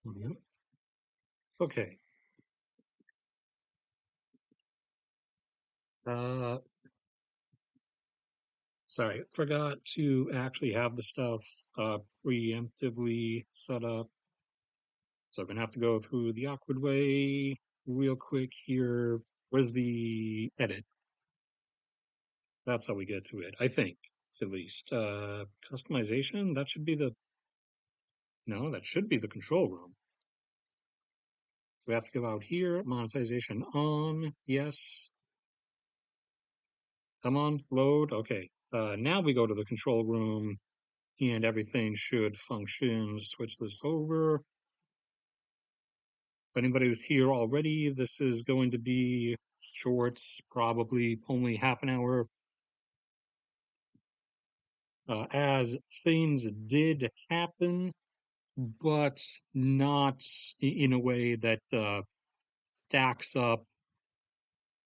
Mhm. Okay. Uh, Sorry, forgot to actually have the stuff preemptively set up. So I'm gonna have to go through the awkward way real quick here. Where's the edit? That's how we get to it, I think, at least. Customization, that should be the, no, that should be the control room. We have to go out here, monetization on, yes. Come on, load, okay. Now we go to the control room and everything should function. Switch this over. If anybody was here already, this is going to be shorts, probably only half an hour. As things did happen, but not in a way that stacks up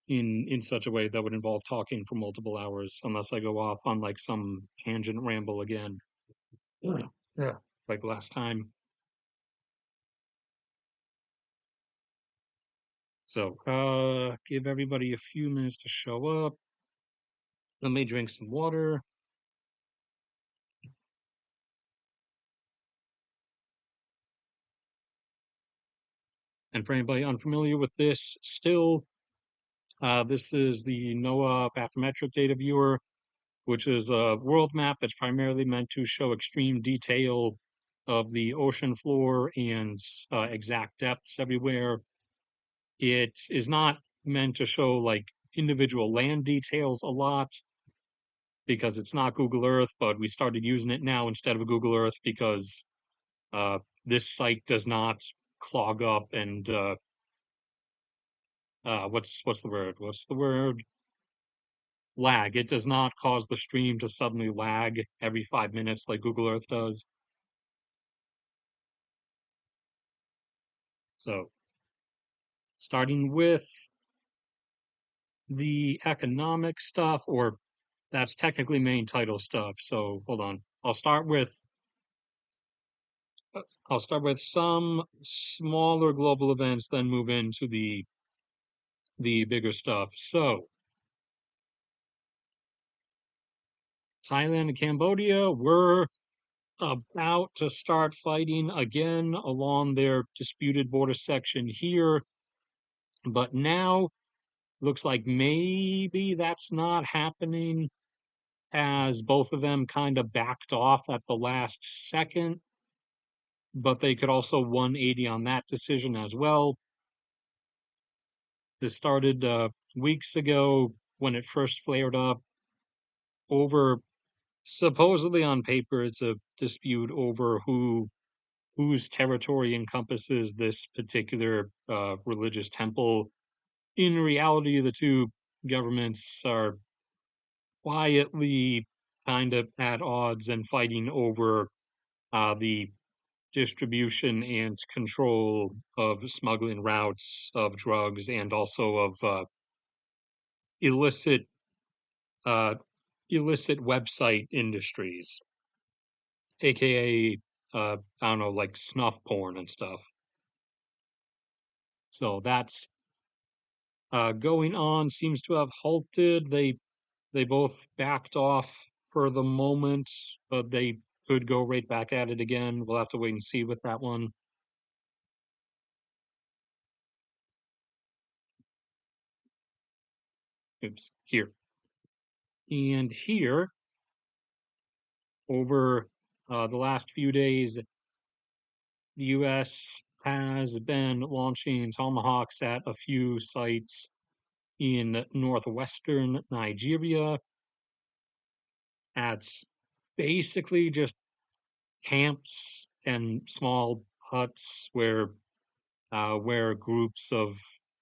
in such a way that would involve talking for multiple hours, unless I go off on like some tangent ramble again. Yeah. Yeah. Like last time. So, give everybody a few minutes to show up. Let me drink some water. And for anybody unfamiliar with this, still, this is the NOAA bathymetric data viewer, which is a world map that's primarily meant to show extreme detail of the ocean floor and exact depths everywhere. It is not meant to show like individual land details a lot because it's not Google Earth, but we started using it now instead of Google Earth because this site does not clog up and what's the word? What's the word? Lag. It does not cause the stream to suddenly lag every 5 minutes like Google Earth does. So, starting with the economic stuff, or that's technically main title stuff. So, hold on. I'll start with some smaller global events, then move into the bigger stuff. So, Thailand and Cambodia were about to start fighting again along their disputed border section here, but now looks like maybe that's not happening as both of them kind of backed off at the last second, but they could also 180 on that decision as well. This started weeks ago when it first flared up over supposedly on paper it's a dispute over whose territory encompasses this particular religious temple. In reality, the two governments are quietly kind of at odds and fighting over the distribution and control of smuggling routes of drugs and also of illicit uh, illicit website industries, aka I don't know, like snuff porn and stuff. So that's going on. Seems to have halted. They both backed off for the moment, but they could go right back at it again. We'll have to wait and see with that one. Oops, here. And here, over the last few days, the U.S. has been launching Tomahawks at a few sites in northwestern Nigeria. That's basically just camps and small huts where groups of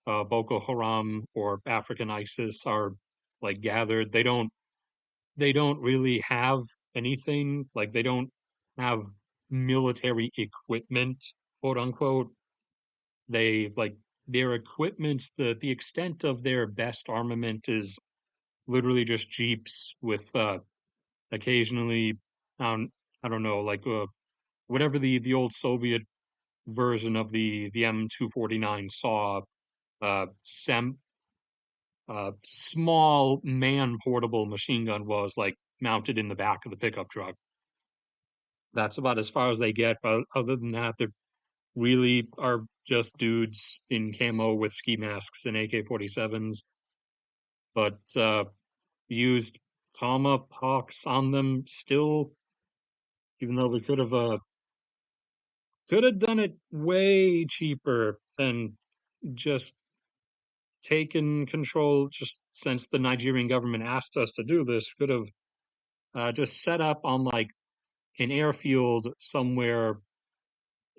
Boko Haram or African ISIS are like gathered. They don't really have anything, like they don't have military equipment, quote unquote. They like their equipment, the extent of their best armament is literally just jeeps with occasionally I don't know, like whatever the old Soviet version of the M249 saw sem small man portable machine gun was like mounted in the back of the pickup truck. That's about as far as they get. But other than that, they really are just dudes in camo with ski masks and AK-47s. But used tomahawks on them still, even though we could have done it way cheaper and just taken control. Just since the Nigerian government asked us to do this, could have just set up on like an airfield somewhere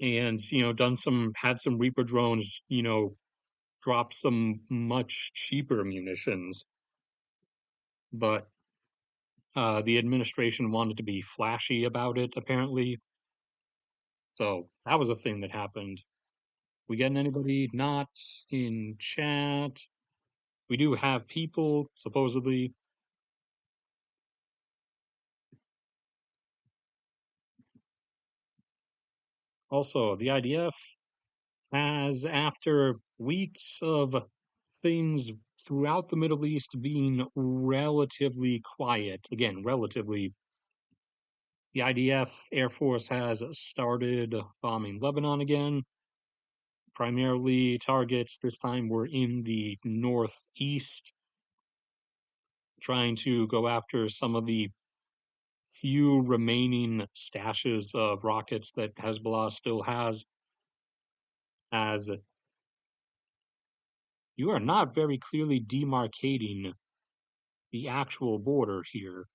and done some had some Reaper drones drop some much cheaper munitions. But the administration wanted to be flashy about it, apparently. So that was a thing that happened. We getting anybody not in chat? We do have people, supposedly. Also, the IDF has, after weeks of things throughout the Middle East being relatively quiet, again, relatively, the IDF Air Force has started bombing Lebanon again. Primarily targets this time were in the northeast, trying to go after some of the few remaining stashes of rockets that Hezbollah still has, as you are not very clearly demarcating the actual border here.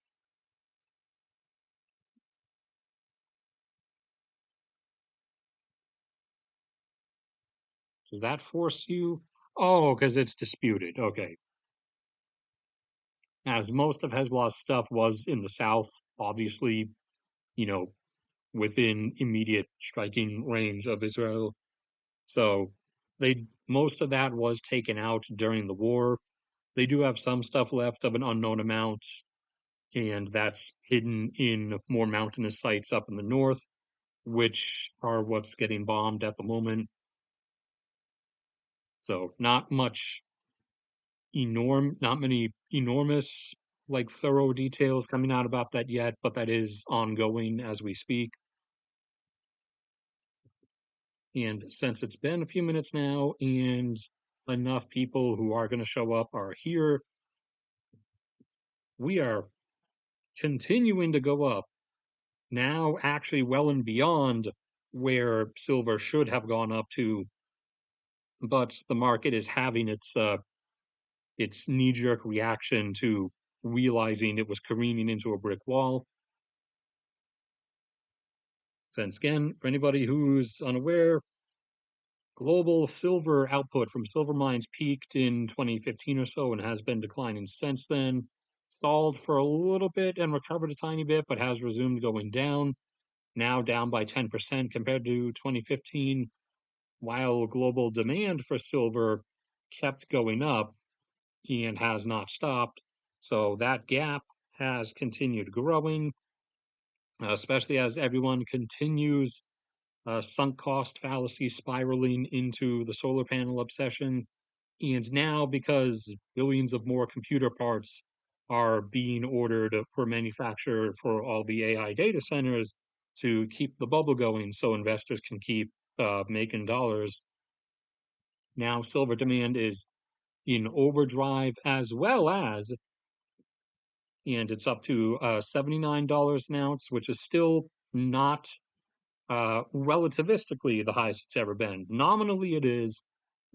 Does that force you? Oh, because it's disputed. Okay. As most of Hezbollah's stuff was in the south, obviously, you know, within immediate striking range of Israel. So most of that was taken out during the war. They do have some stuff left of an unknown amount, and that's hidden in more mountainous sites up in the north, which are what's getting bombed at the moment. So not many enormous, like thorough details coming out about that yet, but that is ongoing as we speak. And since it's been a few minutes now and enough people who are going to show up are here, we are continuing to go up, now actually well and beyond where silver should have gone up to, but the market is having its knee-jerk reaction to realizing it was careening into a brick wall. Since again, for anybody who's unaware, global silver output from silver mines peaked in 2015 or so and has been declining since then. Stalled for a little bit and recovered a tiny bit, but has resumed going down. Now down by 10% compared to 2015, while global demand for silver kept going up and has not stopped. So that gap has continued growing, especially as everyone continues sunk cost fallacy spiraling into the solar panel obsession. And now, because billions of more computer parts are being ordered for manufacture for all the AI data centers to keep the bubble going so investors can keep making dollars, now silver demand is in overdrive as well as, and it's up to $79 an ounce, which is still not relativistically the highest it's ever been. Nominally, it is,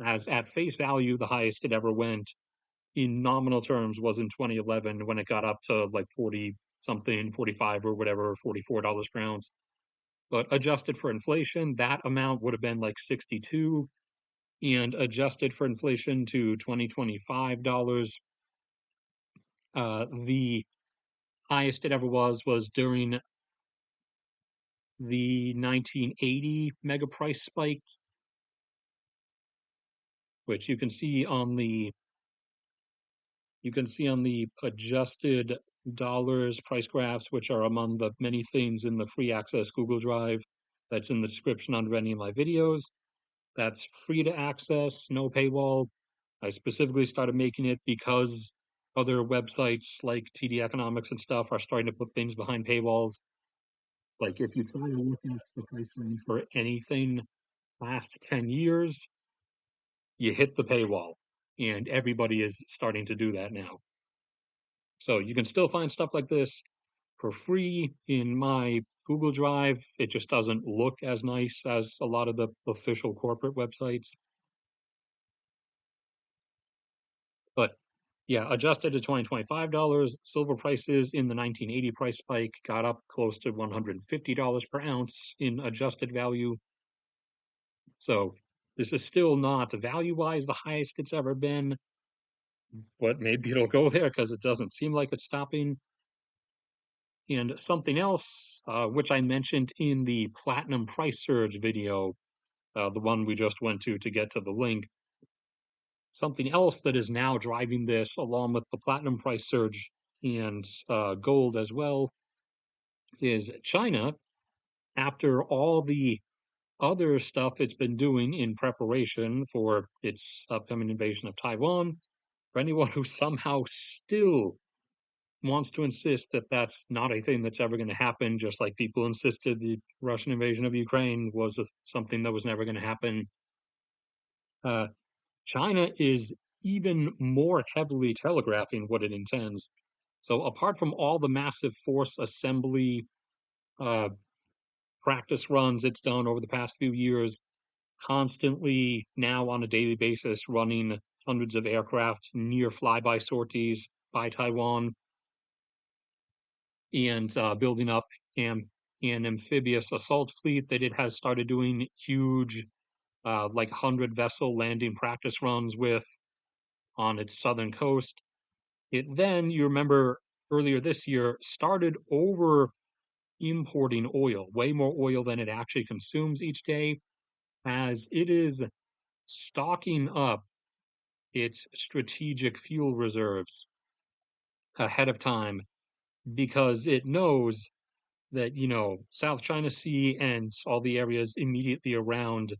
as at face value, the highest it ever went in nominal terms was in 2011 when it got up to like 40 something, 45 or whatever, $44 per ounce. But adjusted for inflation, that amount would have been like 62, and adjusted for inflation to 2025 dollars, the highest it ever was during the 1980 mega price spike, which you can see on the adjusted dollars price graphs, which are among the many things in the free access Google Drive. that's in the description under any of my videos. That's free to access, no paywall. I specifically started making it because other websites like TD Economics and stuff are starting to put things behind paywalls. Like if you try to look at the price range for anything last 10 years, you hit the paywall. And everybody is starting to do that now. So you can still find stuff like this for free in my Google Drive. It just doesn't look as nice as a lot of the official corporate websites. But yeah, adjusted to $2025, silver prices in the 1980 price spike got up close to $150 per ounce in adjusted value. So this is still not value-wise the highest it's ever been, but maybe it'll go there because it doesn't seem like it's stopping. And something else, which I mentioned in the platinum price surge video, the one we just went to get to the link, something else that is now driving this, along with the platinum price surge and gold as well, is China. After all the other stuff it's been doing in preparation for its upcoming invasion of Taiwan, for anyone who somehow still wants to insist that that's not a thing that's ever going to happen, just like people insisted the Russian invasion of Ukraine was something that was never going to happen. Uh, China is even more heavily telegraphing what it intends. So, apart from all the massive force assembly uh, practice runs it's done over the past few years, constantly now on a daily basis running hundreds of aircraft near flyby sorties by Taiwan, and building up an amphibious assault fleet that it has started doing huge, like 100 vessel landing practice runs with on its southern coast. It then, you remember earlier this year, started over importing oil, way more oil than it actually consumes each day, as it is stocking up its strategic fuel reserves ahead of time because it knows that, South China Sea and all the areas immediately around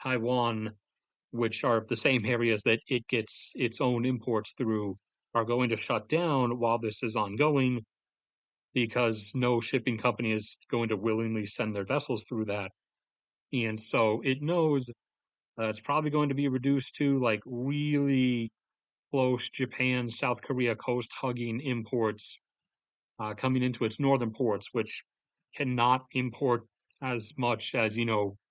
Taiwan, which are the same areas that it gets its own imports through, are going to shut down while this is ongoing because no shipping company is going to willingly send their vessels through that. And so it knows it's probably going to be reduced to like really close Japan, South Korea coast hugging imports coming into its northern ports, which cannot import as much as,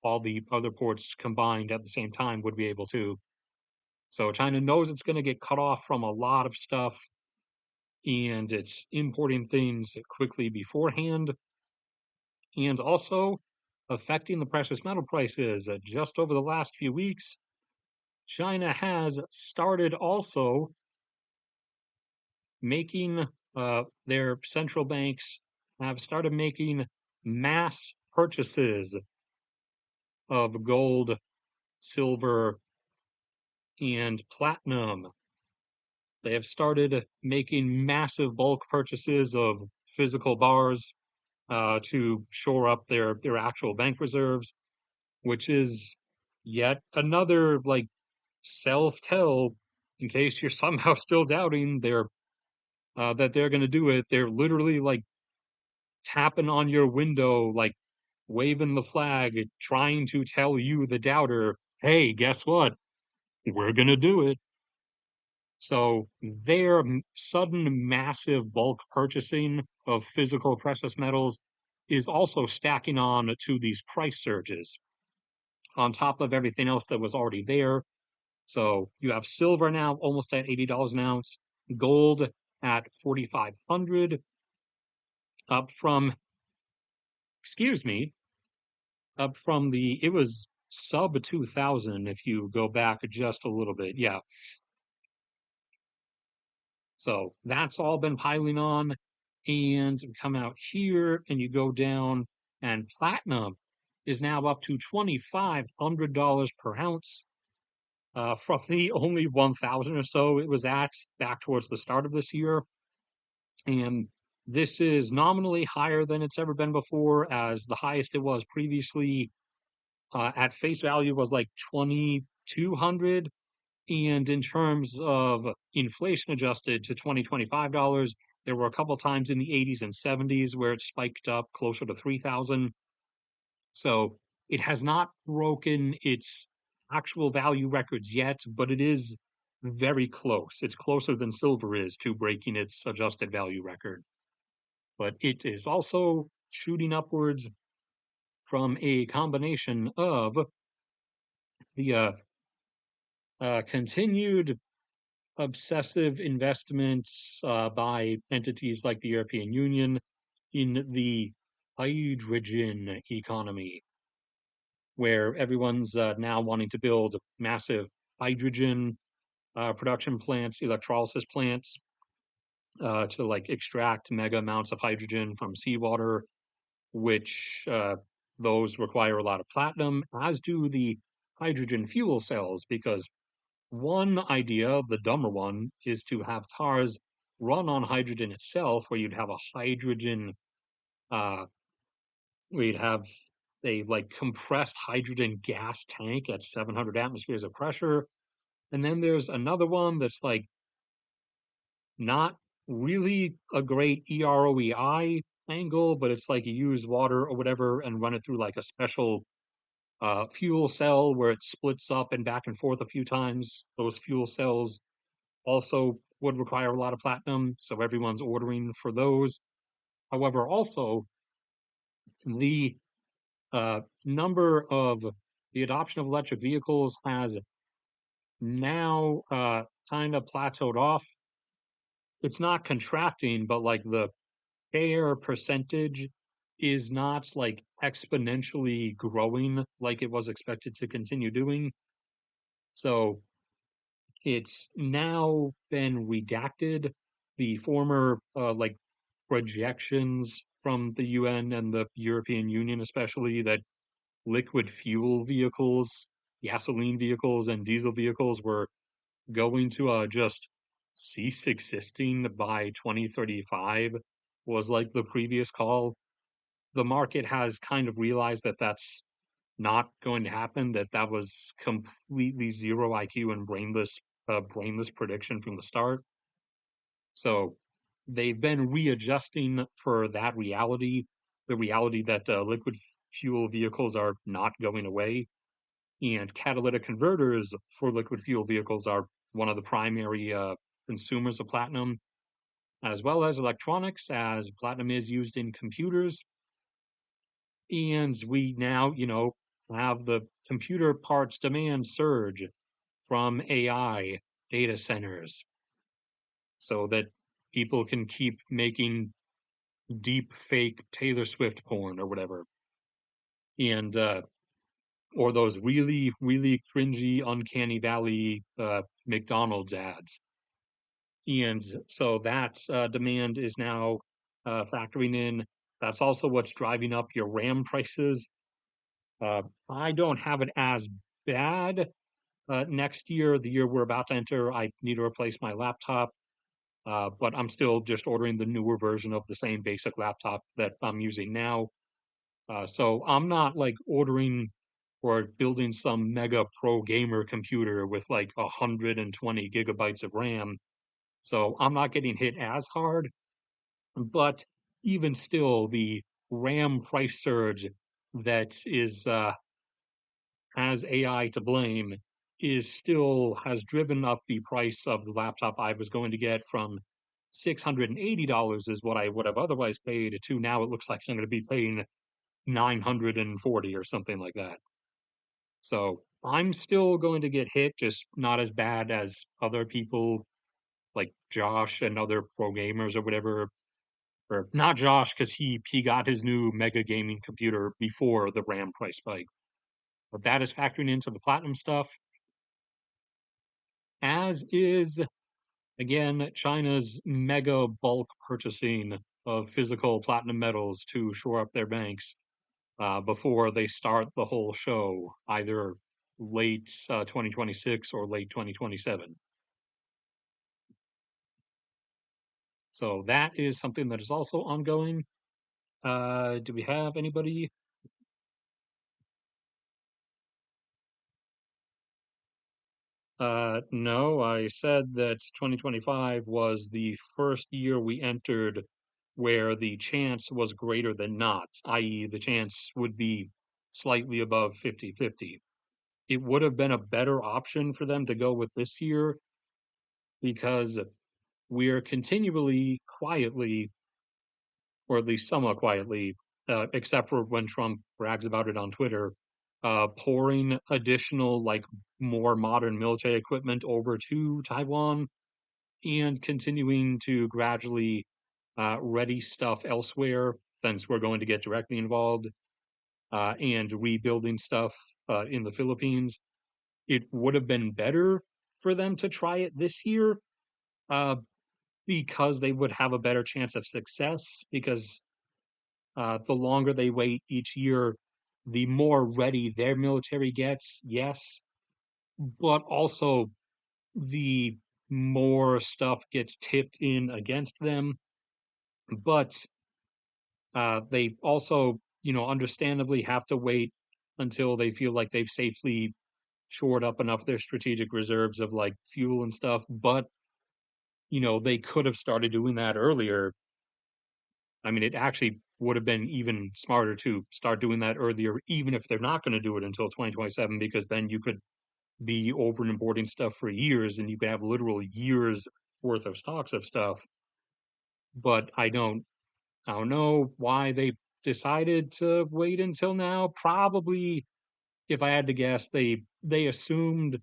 all the other ports combined at the same time would be able to. So China knows it's going to get cut off from a lot of stuff, and it's importing things quickly beforehand, and also affecting the precious metal prices. Just over the last few weeks, China has started also making their central banks have started making mass purchases of gold, silver, and platinum. They have started making massive bulk purchases of physical bars to shore up their actual bank reserves, which is yet another like self-tell in case you're somehow still doubting that they're going to do it. They're literally like tapping on your window, like waving the flag, trying to tell you, the doubter, hey, guess what? We're going to do it. So their sudden massive bulk purchasing of physical precious metals is also stacking on to these price surges on top of everything else that was already there. So you have silver now almost at $80 an ounce, gold at 4,500, up from, excuse me, up from it was sub 2,000 if you go back just a little bit. Yeah. So that's all been piling on. And come out here and you go down, and platinum is now up to $2,500 per ounce from the only 1,000 or so it was at back towards the start of this year. And This is nominally higher than it's ever been before, as the highest it was previously at face value was like 2,200. And in terms of inflation adjusted to $2025, there were a couple times in the 80s and 70s where it spiked up closer to 3,000. So it has not broken its actual value records yet, but it is very close. It's closer than silver is to breaking its adjusted value record. But it is also shooting upwards from a combination of the continued obsessive investments by entities like the European Union in the hydrogen economy, where everyone's now wanting to build massive hydrogen production plants, electrolysis plants to like extract mega amounts of hydrogen from seawater, which those require a lot of platinum, as do the hydrogen fuel cells, because one idea, the dumber one, is to have cars run on hydrogen itself, where you'd have a hydrogen, uh, where you'd have a like compressed hydrogen gas tank at 700 atmospheres of pressure. And then there's another one that's like not really a great EROEI angle, but it's like you use water or whatever and run it through like a special fuel cell where it splits up and back and forth a few times. Those fuel cells also would require a lot of platinum, so everyone's ordering for those. However, also the number of the adoption of electric vehicles has now kind of plateaued off. It's not contracting, but like the share percentage is not like exponentially growing like it was expected to continue doing. So it's now been redacted. The former like projections from the UN and the European Union, especially, that liquid fuel vehicles, gasoline vehicles, and diesel vehicles were going to just cease existing by 2035 was like the previous call. The market has kind of realized that that's not going to happen, that that was completely zero IQ and brainless prediction from the start. So they've been readjusting for that reality, the reality that liquid fuel vehicles are not going away, and catalytic converters for liquid fuel vehicles are one of the primary consumers of platinum, as well as electronics, as platinum is used in computers. And we now, have the computer parts demand surge from AI data centers so that people can keep making deep fake Taylor Swift porn or whatever. And or those really, really cringy, uncanny valley McDonald's ads. And so that demand is now factoring in. That's also what's driving up your RAM prices. I don't have it as bad next year, the year we're about to enter. I need to replace my laptop, but I'm still just ordering the newer version of the same basic laptop that I'm using now. So I'm not like ordering or building some mega pro gamer computer with like 120 gigabytes of RAM. So I'm not getting hit as hard, but even still, the RAM price surge that is has AI to blame is still has driven up the price of the laptop I was going to get from $680 is what I would have otherwise paid to now it looks like I'm going to be paying 940 or something like that. So I'm still going to get hit, just not as bad as other people like Josh and other pro gamers or whatever. Or not Josh, because he got his new mega gaming computer before the RAM price spike. But that is factoring into the platinum stuff, as is again China's mega bulk purchasing of physical platinum metals to shore up their banks before they start the whole show, either late 2026 or late 2027. So that is something that is also ongoing. Do we have anybody? No, I said that 2025 was the first year we entered where the chance was greater than not, i.e., the chance would be slightly above 50-50. It would have been a better option for them to go with this year because we're continually quietly, or at least somewhat quietly, except for when Trump brags about it on Twitter, pouring additional, like, more modern military equipment over to Taiwan and continuing to gradually ready stuff elsewhere since we're going to get directly involved and rebuilding stuff in the Philippines. It would have been better for them to try it this year uh, because they would have a better chance of success. Because the longer they wait each year, the more ready their military gets, yes, but also the more stuff gets tipped in against them. But they also, understandably have to wait until they feel like they've safely shored up enough their strategic reserves of like fuel and stuff. But, they could have started doing that earlier. I mean, it actually would have been even smarter to start doing that earlier, even if they're not going to do it until 2027, because then you could be over importing stuff for years and you could have literal years worth of stocks of stuff. But I don't know why they decided to wait until now. Probably, if I had to guess, they assumed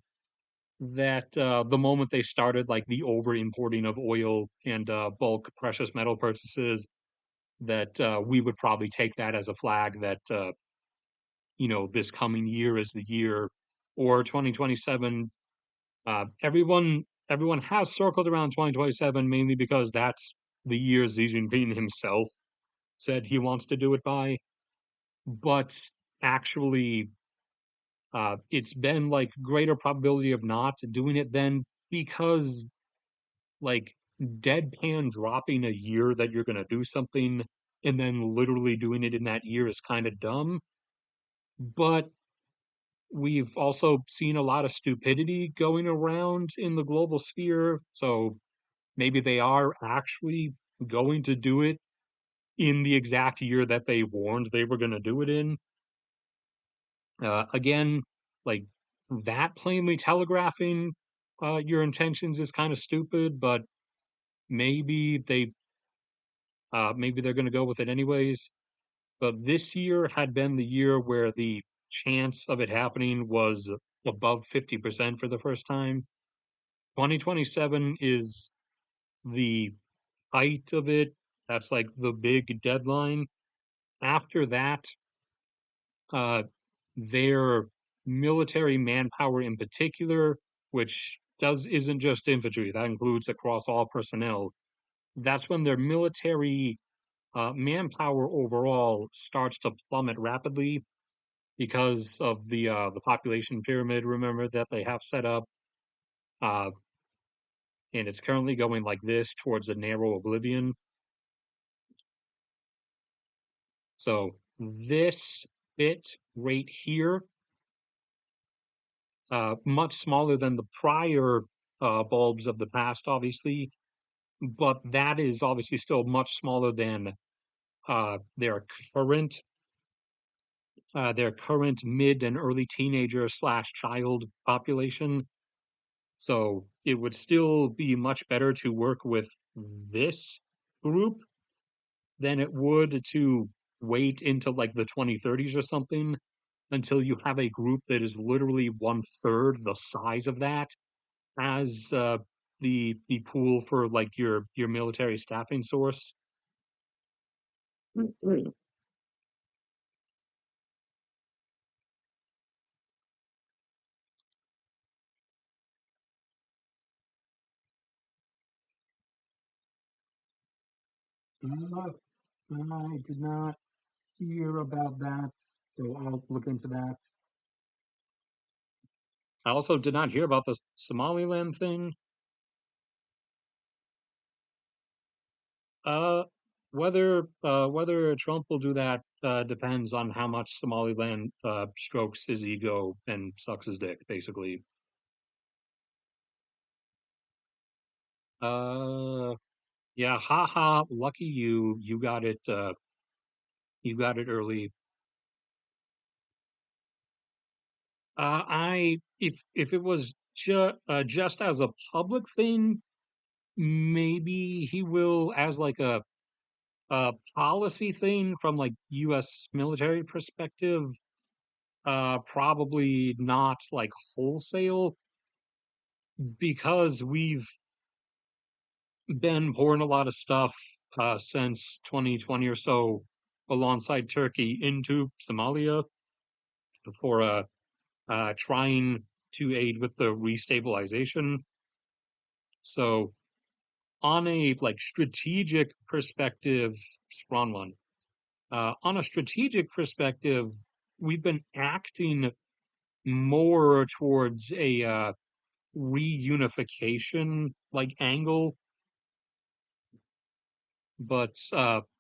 that the moment they started like the over importing of oil and bulk precious metal purchases, that we would probably take that as a flag that this coming year is the year, or 2027. Everyone has circled around 2027 mainly because that's the year Xi Jinping himself said he wants to do it by. But actually, it's been like greater probability of not doing it then because like deadpan dropping a year that you're going to do something and then literally doing it in that year is kind of dumb. But we've also seen a lot of stupidity going around in the global sphere. So maybe they are actually going to do it in the exact year that they warned they were going to do it in. Again, like that plainly telegraphing your intentions is kind of stupid, but maybe maybe they're going to go with it anyways. But this year had been the year where the chance of it happening was above 50% for the first time. 2027 is the height of it. That's like the big deadline. After that, uh, their military manpower in particular, which does isn't just infantry, that includes across all personnel. That's when their military manpower overall starts to plummet rapidly because of the population pyramid. Remember that they have set up, uh, and it's currently going like this towards a narrow oblivion. So this bit right here, much smaller than the prior bulbs of the past, obviously, but that is obviously still much smaller than uh, their current their current mid and early teenager slash child population. So it would still be much better to work with this group than it would to wait into like the 2030s or something until you have a group that is literally one third the size of that as the pool for like your military staffing source. Mm. I did not hear about that, so I'll look into that. I also did not hear about the Somaliland thing. Uh, whether Trump will do that depends on how much Somaliland strokes his ego and sucks his dick, basically. Uh, yeah, haha, lucky you. You got it. You got it early. If it was just as a public thing, maybe he will as like a policy thing from like U.S. military perspective. Probably not like wholesale because we've been pouring a lot of stuff since 2020 or so alongside Turkey into Somalia for trying to aid with the restabilization. So on a like strategic perspective, wrong one. On a strategic perspective, we've been acting more towards a reunification like angle, but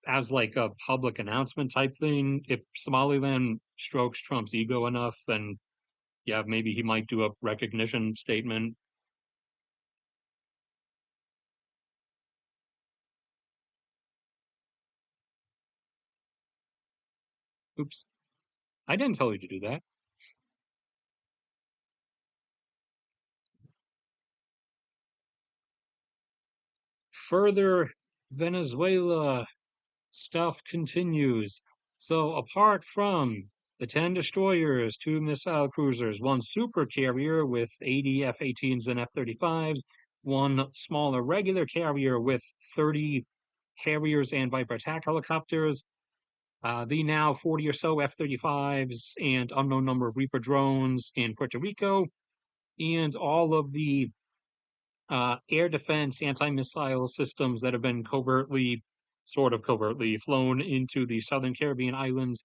as like a public announcement type thing, if Somaliland strokes Trump's ego enough, then yeah, maybe he might do a recognition statement. Oops, I didn't tell you to do that. Further, Venezuela stuff continues. So, apart from the 10 destroyers, 2 missile cruisers, 1 super carrier with 80 F 18s and F 35s, 1 smaller regular carrier with 30 Harriers and Viper attack helicopters, the now 40 or so F 35s, and unknown number of Reaper drones in Puerto Rico, and all of the air defense anti-missile systems that have been sort of covertly, flown into the southern Caribbean islands.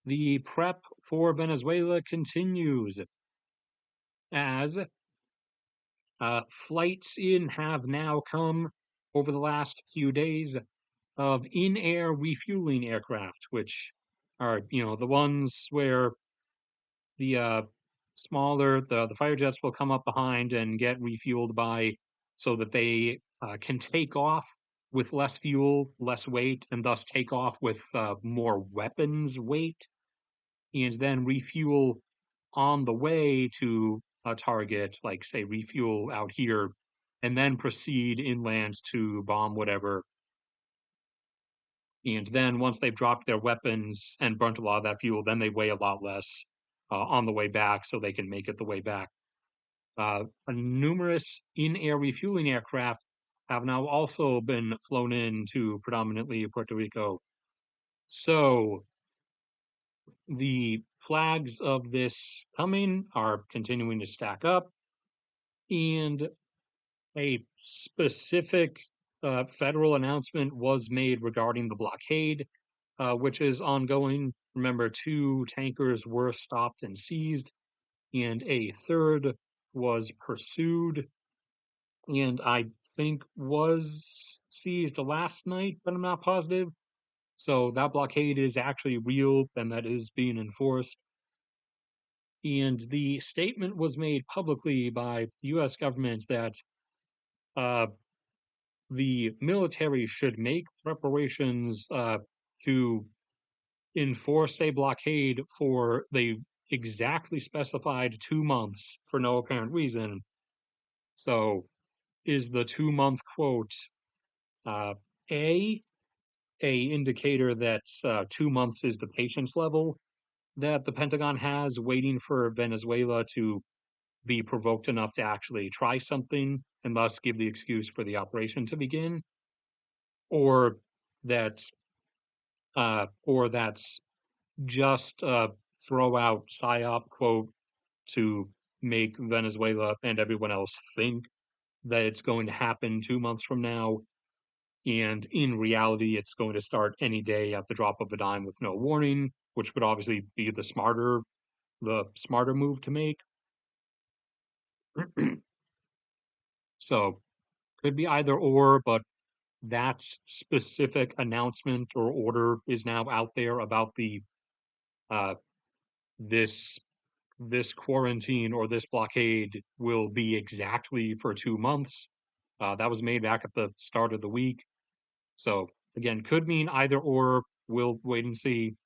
The prep for Venezuela continues as flights in have now come over the last few days of in-air refueling aircraft, which are, the ones where the fire jets will come up behind and get refueled by so that they can take off with less fuel, less weight, and thus take off with more weapons weight, and then refuel on the way to a target, like say refuel out here, and then proceed inland to bomb whatever. And then once they've dropped their weapons and burnt a lot of that fuel, then they weigh a lot less on the way back, so they can make it the way back. Numerous in-air refueling aircraft have now also been flown into predominantly Puerto Rico. So the flags of this coming are continuing to stack up, and a specific federal announcement was made regarding the blockade, which is ongoing. Remember, 2 tankers were stopped and seized, and a third was pursued and I think was seized last night, but I'm not positive. So that blockade is actually real and that is being enforced. And the statement was made publicly by the US government that uh, the military should make preparations to enforce a blockade for the exactly specified 2 months for no apparent reason. So, is the 2 month quote uh, A, a indicator that 2 months is the patience level that the Pentagon has waiting for Venezuela to be provoked enough to actually try something and thus give the excuse for the operation to begin, or that that's just throw out psyop quote to make Venezuela and everyone else think that it's going to happen 2 months from now. And in reality, it's going to start any day at the drop of a dime with no warning, which would obviously be the smarter move to make. So could be either or, but that specific announcement or order is now out there about the uh, this this quarantine or this blockade will be exactly for 2 months. That was made back at the start of the week. So again, could mean either or. We'll wait and see.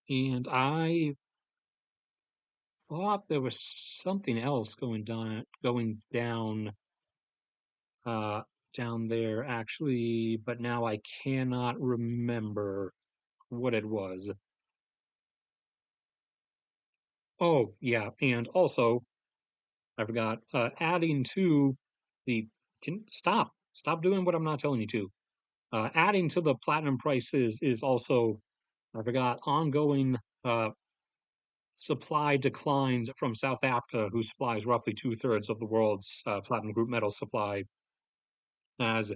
And I thought there was something else going down uh down there actually, but now I cannot remember what it was. Oh, yeah, and also I forgot adding to the can stop doing what I'm not telling you to. Adding to the platinum prices is also I forgot ongoing supply declines from South Africa, who supplies roughly two-thirds of the world's platinum group metal supply, as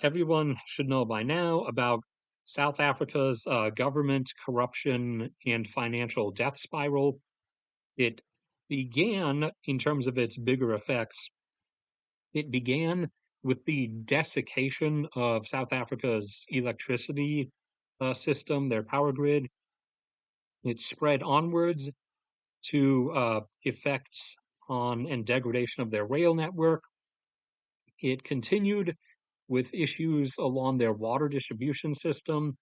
everyone should know by now about South Africa's government corruption and financial death spiral. It began, in terms of its bigger effects, it began with the desiccation of South Africa's electricity system, their power grid. It spread onwards to effects on and degradation of their rail network. It continued with issues along their water distribution system.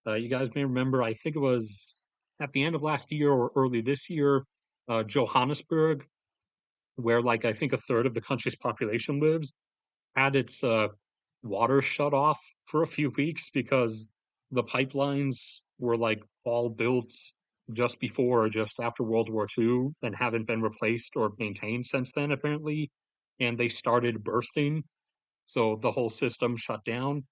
You guys may remember, I think it was at the end of last year or early this year, Johannesburg, where like I think a third of the country's population lives, had its water shut off for a few weeks because the pipelines were like all built just before or just after World War II and haven't been replaced or maintained since then, apparently. And they started bursting. So the whole system shut down.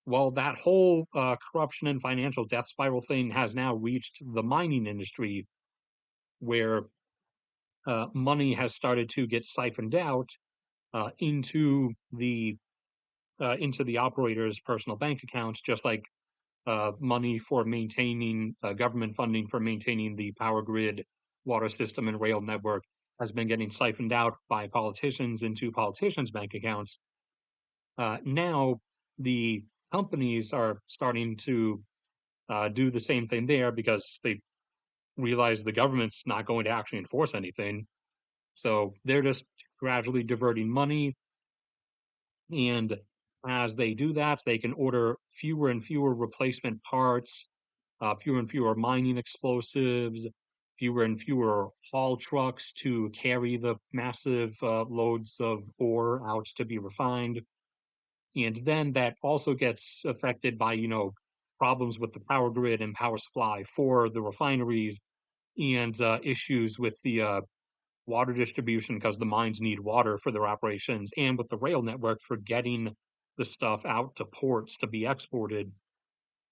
Well, that whole corruption and financial death spiral thing has now reached the mining industry, where money has started to get siphoned out uh, into the into the operator's personal bank accounts, just like money for maintaining government funding for maintaining the power grid, water system, and rail network has been getting siphoned out by politicians into politicians' bank accounts. Now, the companies are starting to do the same thing there because they realize the government's not going to actually enforce anything. So they're just gradually diverting money. And as they do that, they can order fewer and fewer replacement parts, fewer and fewer mining explosives, fewer and fewer haul trucks to carry the massive loads of ore out to be refined. And then that also gets affected by, problems with the power grid and power supply for the refineries and issues with the water distribution because the mines need water for their operations and with the rail network for getting the stuff out to ports to be exported.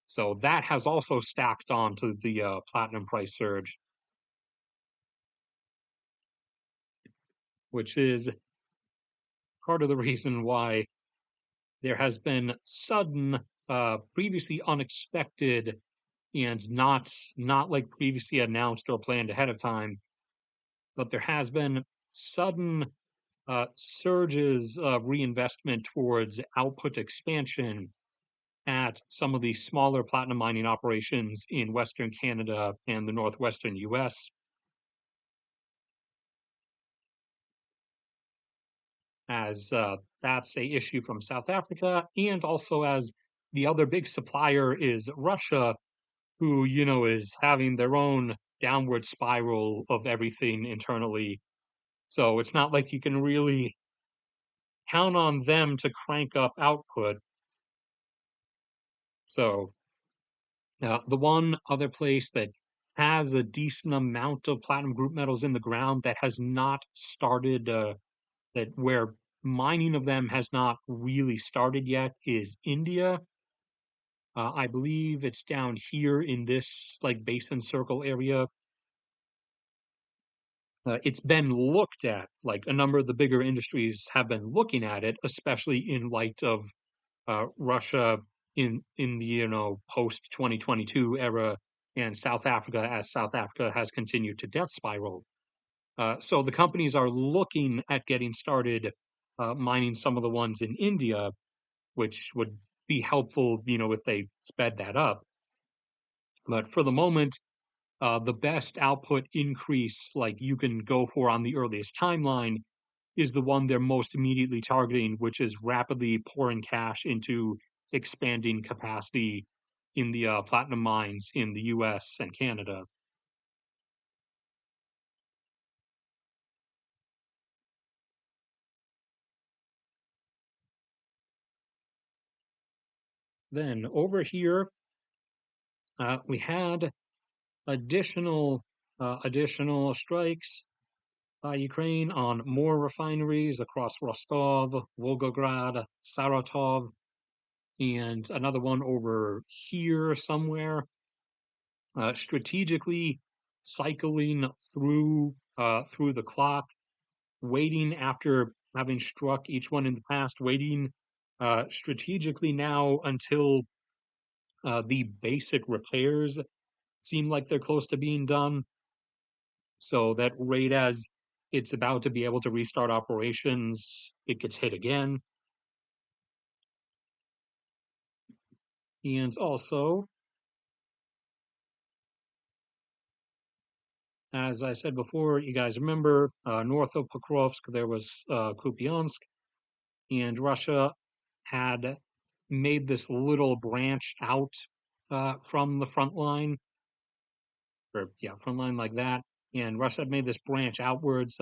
So that has also stacked on to the platinum price surge, which is part of the reason why there has been sudden, previously unexpected, and not like previously announced or planned ahead of time, but there has been sudden surges of reinvestment towards output expansion at some of the smaller platinum mining operations in Western Canada and the northwestern US, as that's a issue from South Africa, and also as the other big supplier is Russia, who, is having their own downward spiral of everything internally. So it's not like you can really count on them to crank up output. So the one other place that has a decent amount of platinum group metals in the ground that has not started, that where mining of them has not really started yet is India. I believe it's down here in this like Basin Circle area. It's been looked at, like a number of the bigger industries have been looking at it, especially in light of Russia in the post 2022 era and South Africa as South Africa has continued to death spiral. So the companies are looking at getting started mining some of the ones in India, which would be helpful, if they sped that up. But for the moment, the best output increase, like you can go for on the earliest timeline, is the one they're most immediately targeting, which is rapidly pouring cash into expanding capacity in the platinum mines in the US and Canada. Then over here, we had additional strikes by Ukraine on more refineries across Rostov, Volgograd, Saratov, and another one over here somewhere. Strategically cycling through the clock, waiting after having struck each one in the past, waiting strategically now until the basic repairs seem like they're close to being done, so that right as it's about to be able to restart operations, it gets hit again. And also, as I said before, you guys remember north of Pokrovsk, there was Kupiansk, and Russia had made this little branch out from the front line, or yeah, front line like that. And Russia had made this branch outwards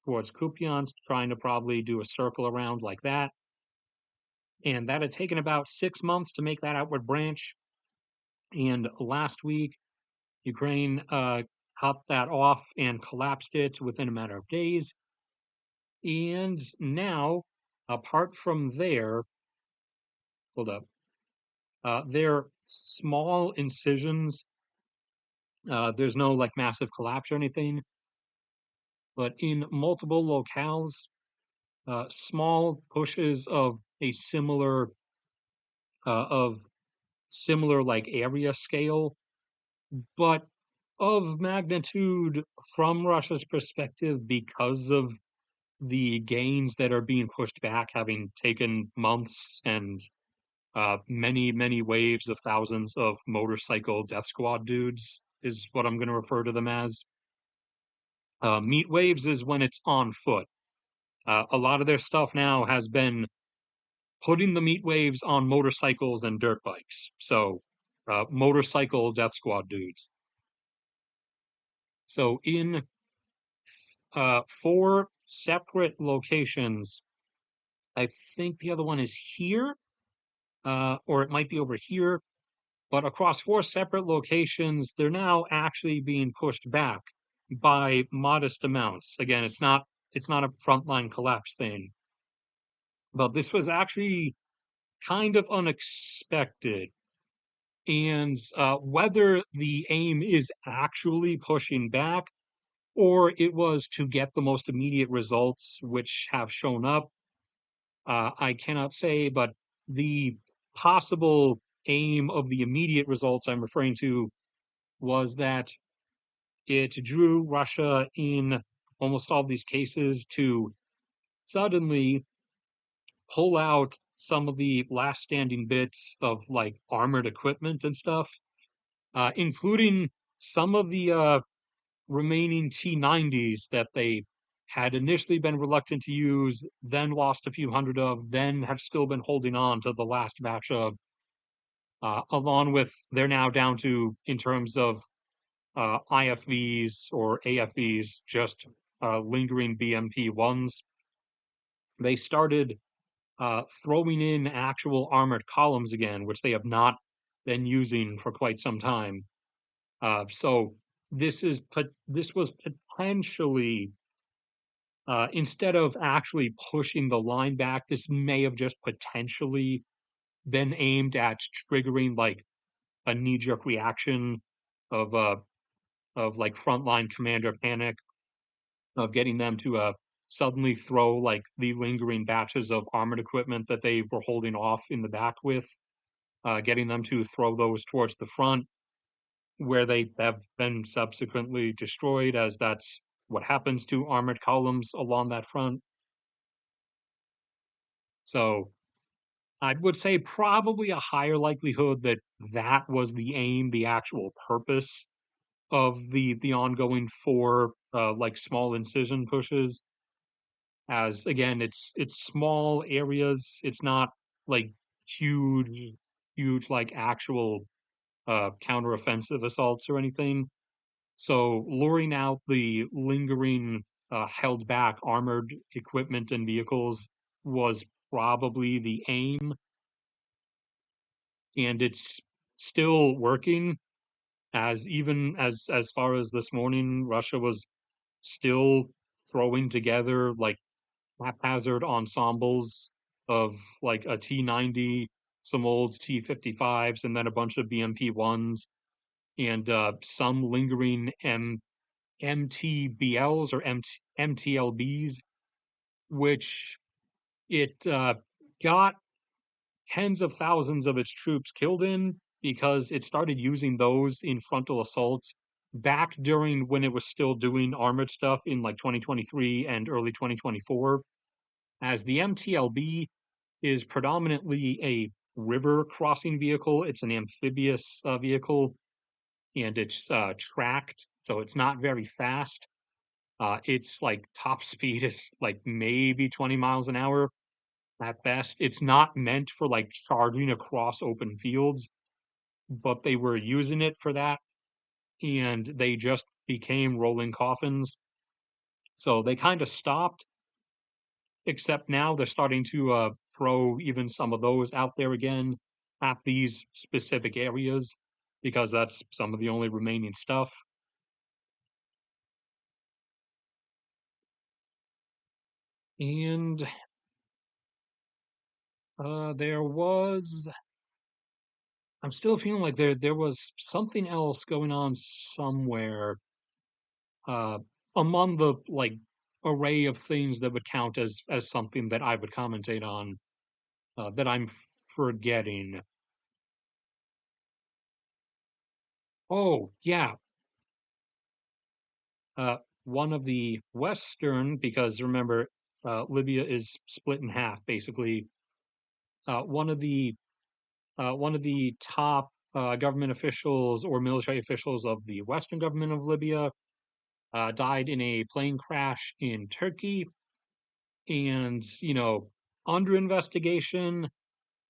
towards Kupiansk, trying to probably do a circle around like that. And that had taken about 6 months to make that outward branch. And last week, Ukraine cut that off and collapsed it within a matter of days. And now, apart from there, hold up, they're small incisions. There's no like massive collapse or anything, but in multiple locales, small pushes of similar like area scale, but of magnitude from Russia's perspective because of the gains that are being pushed back, having taken months and many waves of thousands of motorcycle death squad dudes is what I'm going to refer to them as. Meat waves is when it's on foot. A lot of their stuff now has been putting the meat waves on motorcycles and dirt bikes. So, motorcycle death squad dudes. So, in four separate locations, I think the other one is here, or it might be over here. But across four separate locations, they're now actually being pushed back by modest amounts. Again, it's not a frontline collapse thing, but this was actually kind of unexpected. And whether the aim is actually pushing back or it was to get the most immediate results, which have shown up, I cannot say. But the possible aim of the immediate results I'm referring to was that it drew Russia in almost all of these cases to suddenly pull out some of the last standing bits of like armored equipment and stuff, including some of the remaining T90s that they had initially been reluctant to use, then lost a few hundred of, then have still been holding on to the last batch of, along with they're now down to, in terms of IFVs or AFVs, just lingering BMP ones. They started throwing in actual armored columns again, which they have not been using for quite some time. So this was potentially, instead of actually pushing the line back, this may have just potentially been aimed at triggering like a knee-jerk reaction of like frontline commander panic, of getting them to suddenly throw like the lingering batches of armored equipment that they were holding off in the back with, getting them to throw those towards the front, where they have been subsequently destroyed, as that's what happens to armored columns along that front. So I would say probably a higher likelihood that that was the aim, the actual purpose of the ongoing four like small incision pushes. As again, it's small areas. It's not like huge, huge like actual counteroffensive assaults or anything. So luring out the lingering held back armored equipment and vehicles was probably the aim, and it's still working. As even as far as this morning, Russia was still throwing together like haphazard ensembles of like a T-90, some old T-55s, and then a bunch of BMP-1s, and some lingering MTBLs or MTLBs, which it got tens of thousands of its troops killed in because it started using those in frontal assaults back during when it was still doing armored stuff in like 2023 and early 2024. As the MTLB is predominantly a river crossing vehicle, it's an amphibious vehicle, and it's tracked, so it's not very fast. Its like top speed is like maybe 20 miles an hour at best. It's not meant for like charging across open fields, but they were using it for that, and they just became rolling coffins. So they kind of stopped, except now they're starting to throw even some of those out there again at these specific areas because that's some of the only remaining stuff. And there was I'm still feeling like there was something else going on somewhere uh among the like array of things that would count as something that I would commentate on that I'm forgetting. Oh, yeah. Uh one of the Western, because remember Libya is split in half basically. Uh one of the one of the top government officials or military officials of the Western government of Libya died in a plane crash in Turkey, and under investigation.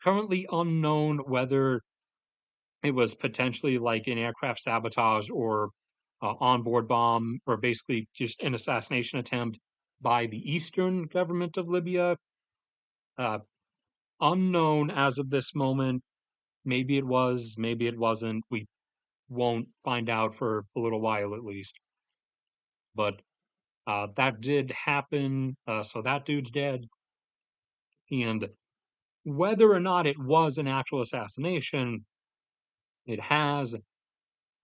Currently unknown whether it was potentially like an aircraft sabotage or onboard bomb, or basically just an assassination attempt by the Eastern government of Libya. Uh, Unknown as of this moment. Maybe it was, maybe it wasn't. We won't find out for a little while at least. But that did happen. So that dude's dead. And whether or not it was an actual assassination, it has,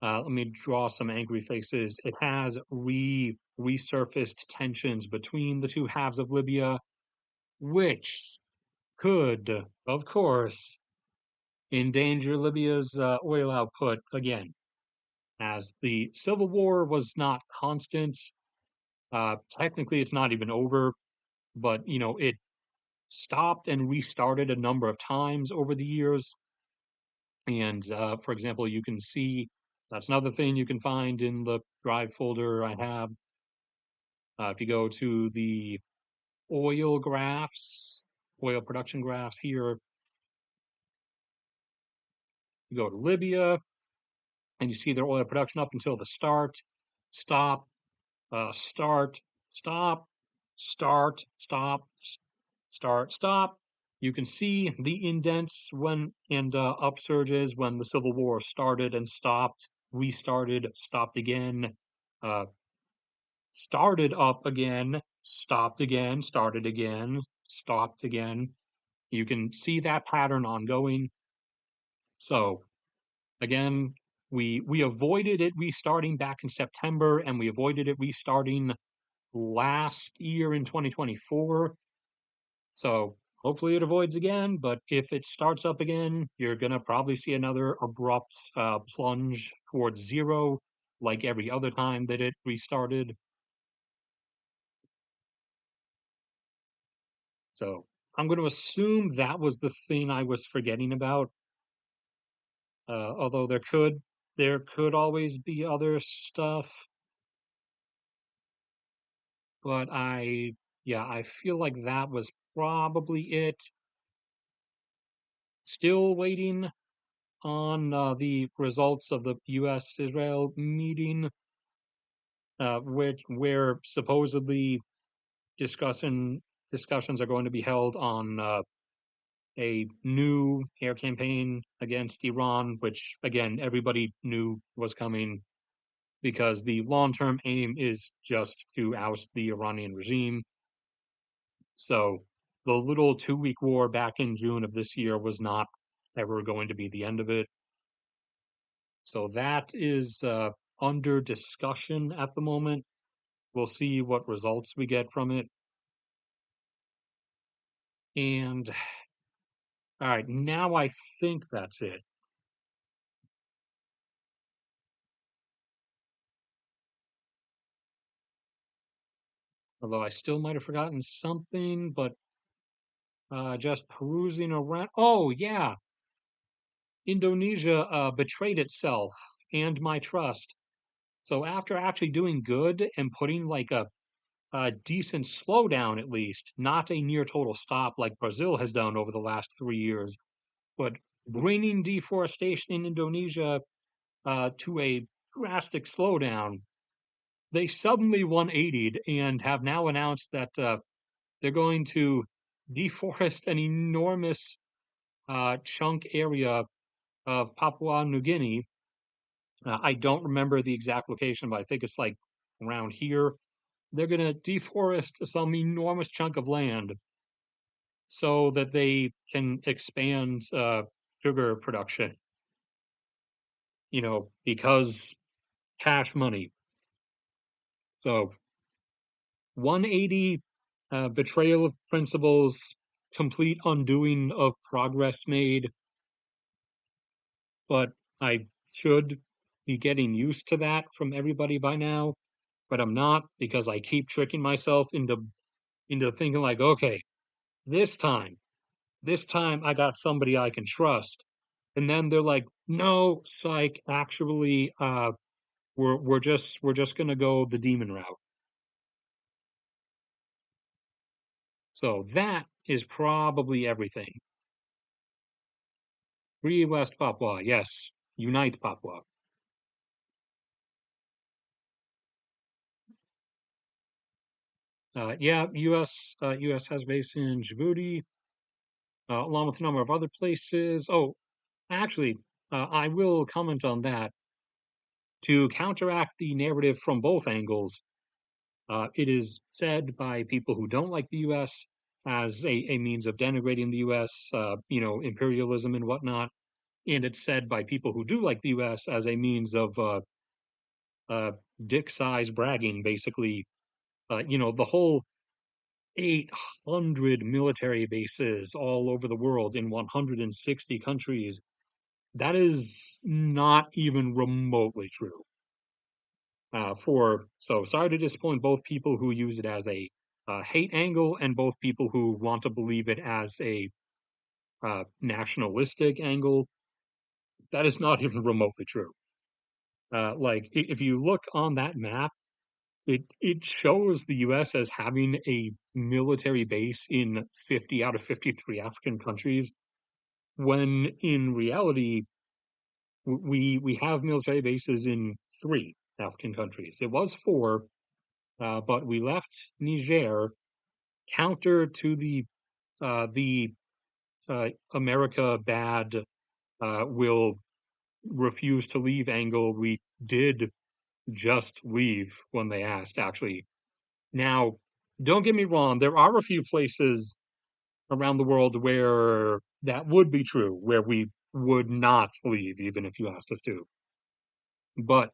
let me draw some angry faces. It has resurfaced tensions between the two halves of Libya, which could, of course, endanger Libya's oil output again. As the civil war was not constant, technically it's not even over, but it stopped and restarted a number of times over the years. And for example, you can see that's another thing you can find in the drive folder I have. If you go to the oil graphs, oil production graphs here, you go to Libya and you see their oil production up until the start, stop, start, stop, start, stop, start, stop. You can see the indents when and upsurges when the Civil War started and stopped, restarted, stopped again, uh, started up again, stopped again, started again, stopped again. You can see that pattern ongoing. So again, we avoided it restarting back in September, and we avoided it restarting last year in 2024. So hopefully it avoids again, but if it starts up again, you're gonna probably see another abrupt plunge towards zero, like every other time that it restarted. So I'm going to assume that was the thing I was forgetting about. Although there could always be other stuff, but yeah, I feel like that was probably it. Still waiting on the results of the U.S.-Israel meeting, where supposedly discussing discussions are going to be held on a new air campaign against Iran, which again everybody knew was coming because the long-term aim is just to oust the Iranian regime. So the little 2-week war back in June of this year was not ever going to be the end of it. So that is under discussion at the moment. We'll see what results we get from it. And all right, now I think that's it. Although I still might have forgotten something, but just perusing around. Oh, yeah, Indonesia betrayed itself and my trust. So after actually doing good and putting like a decent slowdown, at least, not a near total stop like Brazil has done over the last 3 years, but bringing deforestation in Indonesia to a drastic slowdown, they suddenly 180'd and have now announced that they're going to deforest an enormous chunk area of Papua New Guinea. I don't remember the exact location, but I think it's like around here. They're going to deforest some enormous chunk of land so that they can expand sugar production, because cash money. So 180, betrayal of principles, complete undoing of progress made, but I should be getting used to that from everybody by now, but I'm not because I keep tricking myself into thinking like, okay, this time, this time I got somebody I can trust. And then they're like, no, psych, actually, we're just gonna go the demon route. So that is probably everything. Free West Papua, yes. Unite Papua. Yeah, U.S. has base in Djibouti, along with a number of other places. Oh, actually, I will comment on that to counteract the narrative from both angles. It is said by people who don't like the U.S. as a means of denigrating the U.S., imperialism and whatnot, and it's said by people who do like the U.S. as a means of uh, dick size bragging, basically. The whole 800 military bases all over the world in 160 countries. That is not even remotely true. So sorry to disappoint both people who use it as a hate angle and both people who want to believe it as a nationalistic angle. That is not even remotely true. Like if you look on that map, it shows the U.S. as having a military base in 50 out of 53 African countries, when in reality we have military bases in 3 African countries. It was 4, but we left Niger counter to the America bad will refuse to leave angle. We did just leave when they asked, actually. Now, don't get me wrong, there are a few places around the world where that would be true, where we would not leave even if you asked us to. But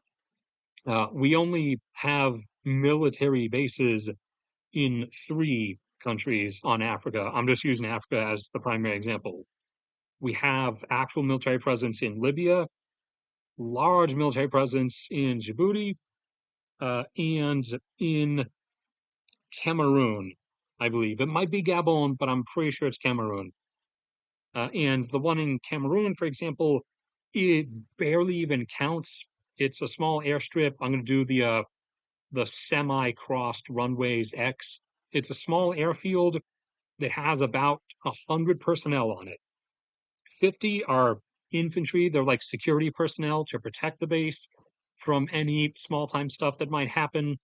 we only have military bases in 3 countries on Africa. I'm just using Africa as the primary example. We have actual military presence in Libya, large military presence in Djibouti, and in Cameroon. I believe. It might be Gabon, but I'm pretty sure it's Cameroon. And the one in Cameroon, for example, it barely even counts. It's a small airstrip. I'm going to do the semi-crossed runways X. It's a small airfield that has about 100 personnel on it. 50 are infantry. They're like security personnel to protect the base from any small-time stuff that might happen.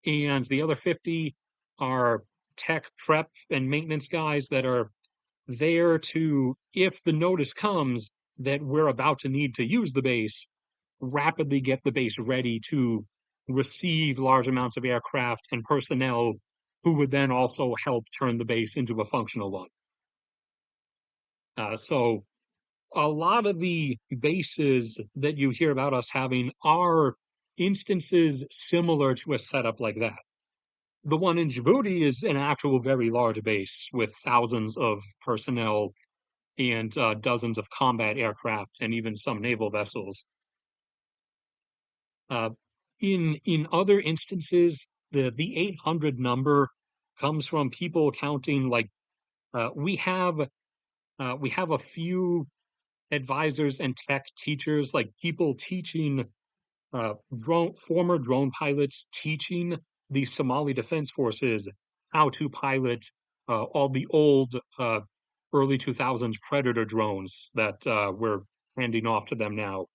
And the other 50 are tech prep and maintenance guys that are there to, if the notice comes that we're about to need to use the base, rapidly get the base ready to receive large amounts of aircraft and personnel who would then also help turn the base into a functional one. So a lot of the bases that you hear about us having are instances similar to a setup like that. The one in Djibouti is an actual very large base with thousands of personnel and dozens of combat aircraft and even some naval vessels. Uh, in other instances, the 800 number comes from people counting like uh, we have we have a few advisors and tech teachers, like people teaching former drone pilots teaching the Somali Defense Forces how to pilot all the old early 2000s Predator drones that we're handing off to them now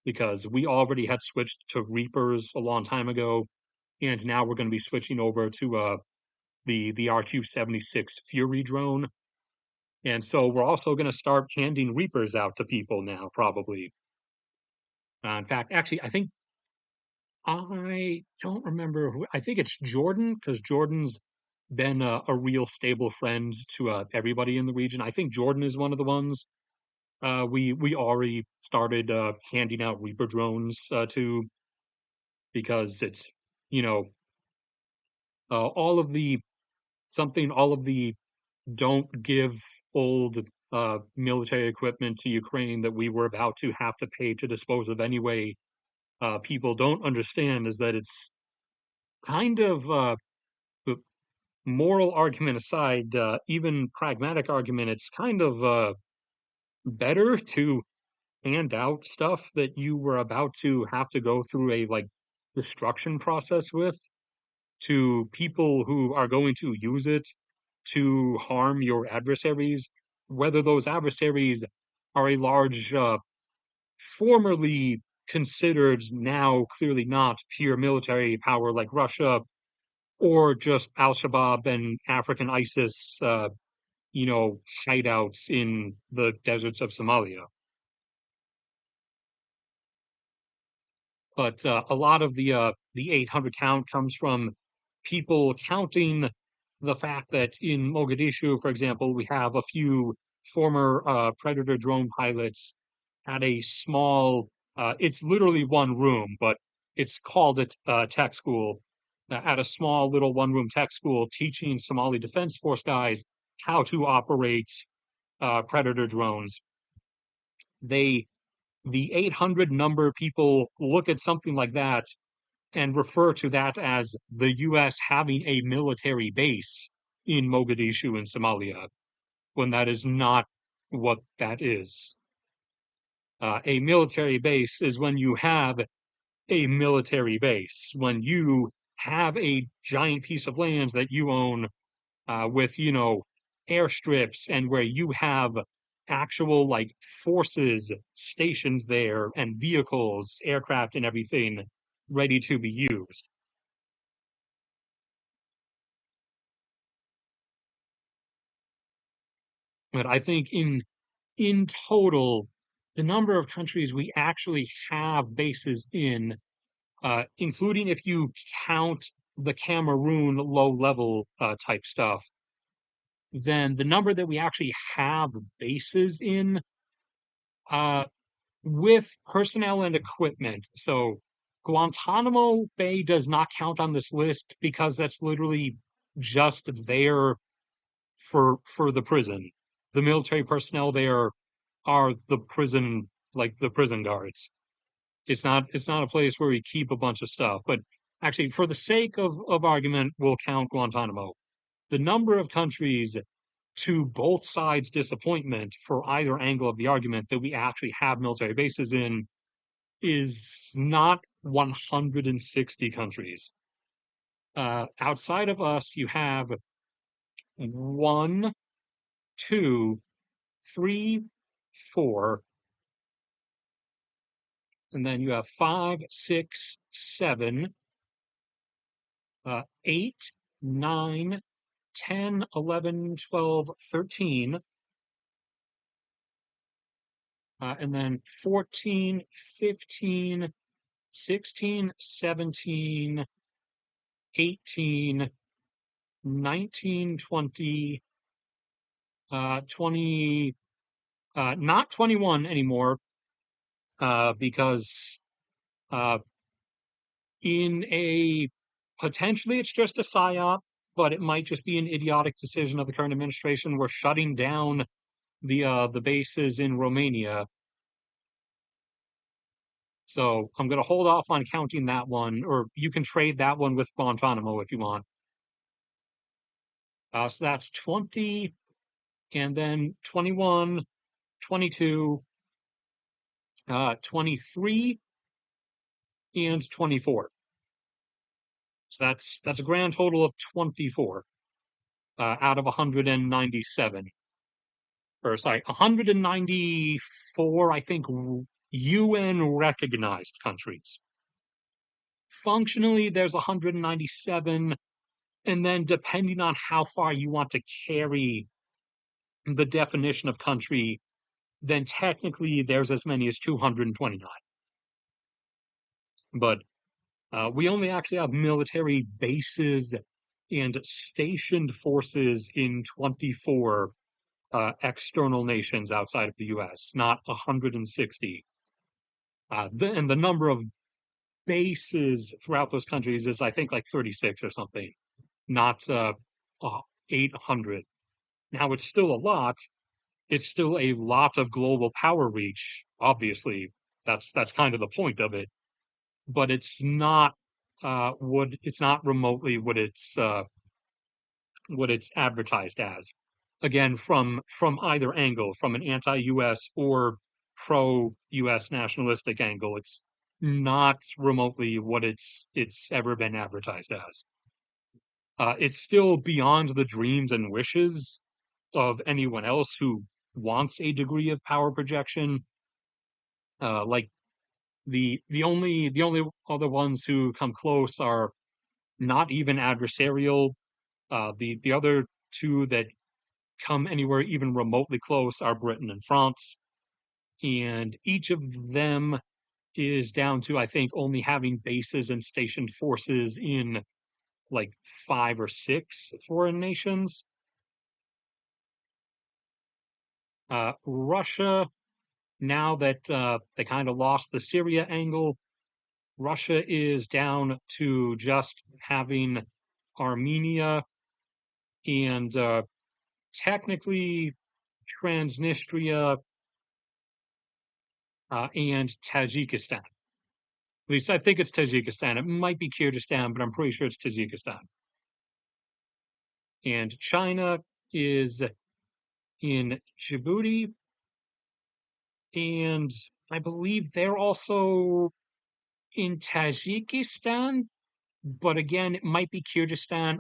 because we already had switched to Reapers a long time ago, and now we're going to be switching over to the RQ-76 Fury drone. And so we're also going to start handing Reapers out to people now, probably. In fact, actually, I don't remember who. I think it's Jordan because Jordan's been a real stable friend to everybody in the region. I think Jordan is one of the ones we already started handing out Reaper drones to because it's you know all of the all of the don't give old military equipment to Ukraine that we were about to have to pay to dispose of anyway. People don't understand is that it's kind of moral argument aside, even pragmatic argument, it's kind of better to hand out stuff that you were about to have to go through a like destruction process with to people who are going to use it to harm your adversaries, whether those adversaries are a large, formerly considered, now clearly not pure military power like Russia, or just Al Shabaab and African ISIS, hideouts in the deserts of Somalia. But a lot of the 800 count comes from people counting the fact that in Mogadishu, for example, we have a few former Predator drone pilots at a small, it's literally one room, but it's called a tech school, at a small little one-room tech school teaching Somali Defense Force guys how to operate Predator drones. They the 800 number people look at something like that and refer to that as the US having a military base in Mogadishu in Somalia, when that is not what that is. A military base is when you have a military base, when you have a giant piece of land that you own with, airstrips and where you have actual like forces stationed there and vehicles, aircraft, and everything ready to be used. But I think in total, the number of countries we actually have bases in, including if you count the Cameroon low level type stuff, then the number that we actually have bases in uh, with personnel and equipment. So Guantanamo Bay does not count on this list because that's literally just there for the prison. The military personnel there are the prison, like the prison guards. It's not a place where we keep a bunch of stuff. But actually, for the sake of argument, we'll count Guantanamo. the number of countries, to both sides' disappointment for either angle of the argument, that we actually have military bases in is not 160 countries. Outside of us, you have one, two, three, four, and then you have five, six, seven, 8, 9, 10, 11, 12, 13, and then 14, 15, 16, 17, 18, 19, 20, 20, not 21 anymore, because uh, in a potentially it's just a psyop, but it might just be an idiotic decision of the current administration. We're shutting down the bases in Romania. So I'm going to hold off on counting that one, or you can trade that one with Guantanamo if you want. So that's 20, and then 21, 22, 23, and 24. So that's a grand total of 24 out of 197. Or sorry, 194, I think, UN recognized countries. Functionally, there's 197, and then depending on how far you want to carry the definition of country, then technically there's as many as 229. But we only actually have military bases and stationed forces in 24 external nations outside of the US, not 160. And the number of bases throughout those countries is, I think, like 36 or something, not 800. Now, it's still a lot. It's still a lot of global power reach. Obviously, that's kind of the point of it. But it's not remotely what it's advertised as. Again, from either angle, from an anti-U.S. or pro-U.S. nationalistic angle, it's not remotely what it's ever been advertised as. It's still beyond the dreams and wishes of anyone else who wants a degree of power projection. Like the only other ones who come close are not even adversarial. The other two that come anywhere even remotely close are Britain and France, and each of them is down to, I think, only having bases and stationed forces in like 5 or 6 foreign nations. Russia, now that they kind of lost the Syria angle, Russia is down to just having Armenia and technically Transnistria and Tajikistan. At least I think it's Tajikistan. It might be Kyrgyzstan, but I'm pretty sure it's Tajikistan. And China is in Djibouti, and I believe they're also in Tajikistan, but again, it might be Kyrgyzstan.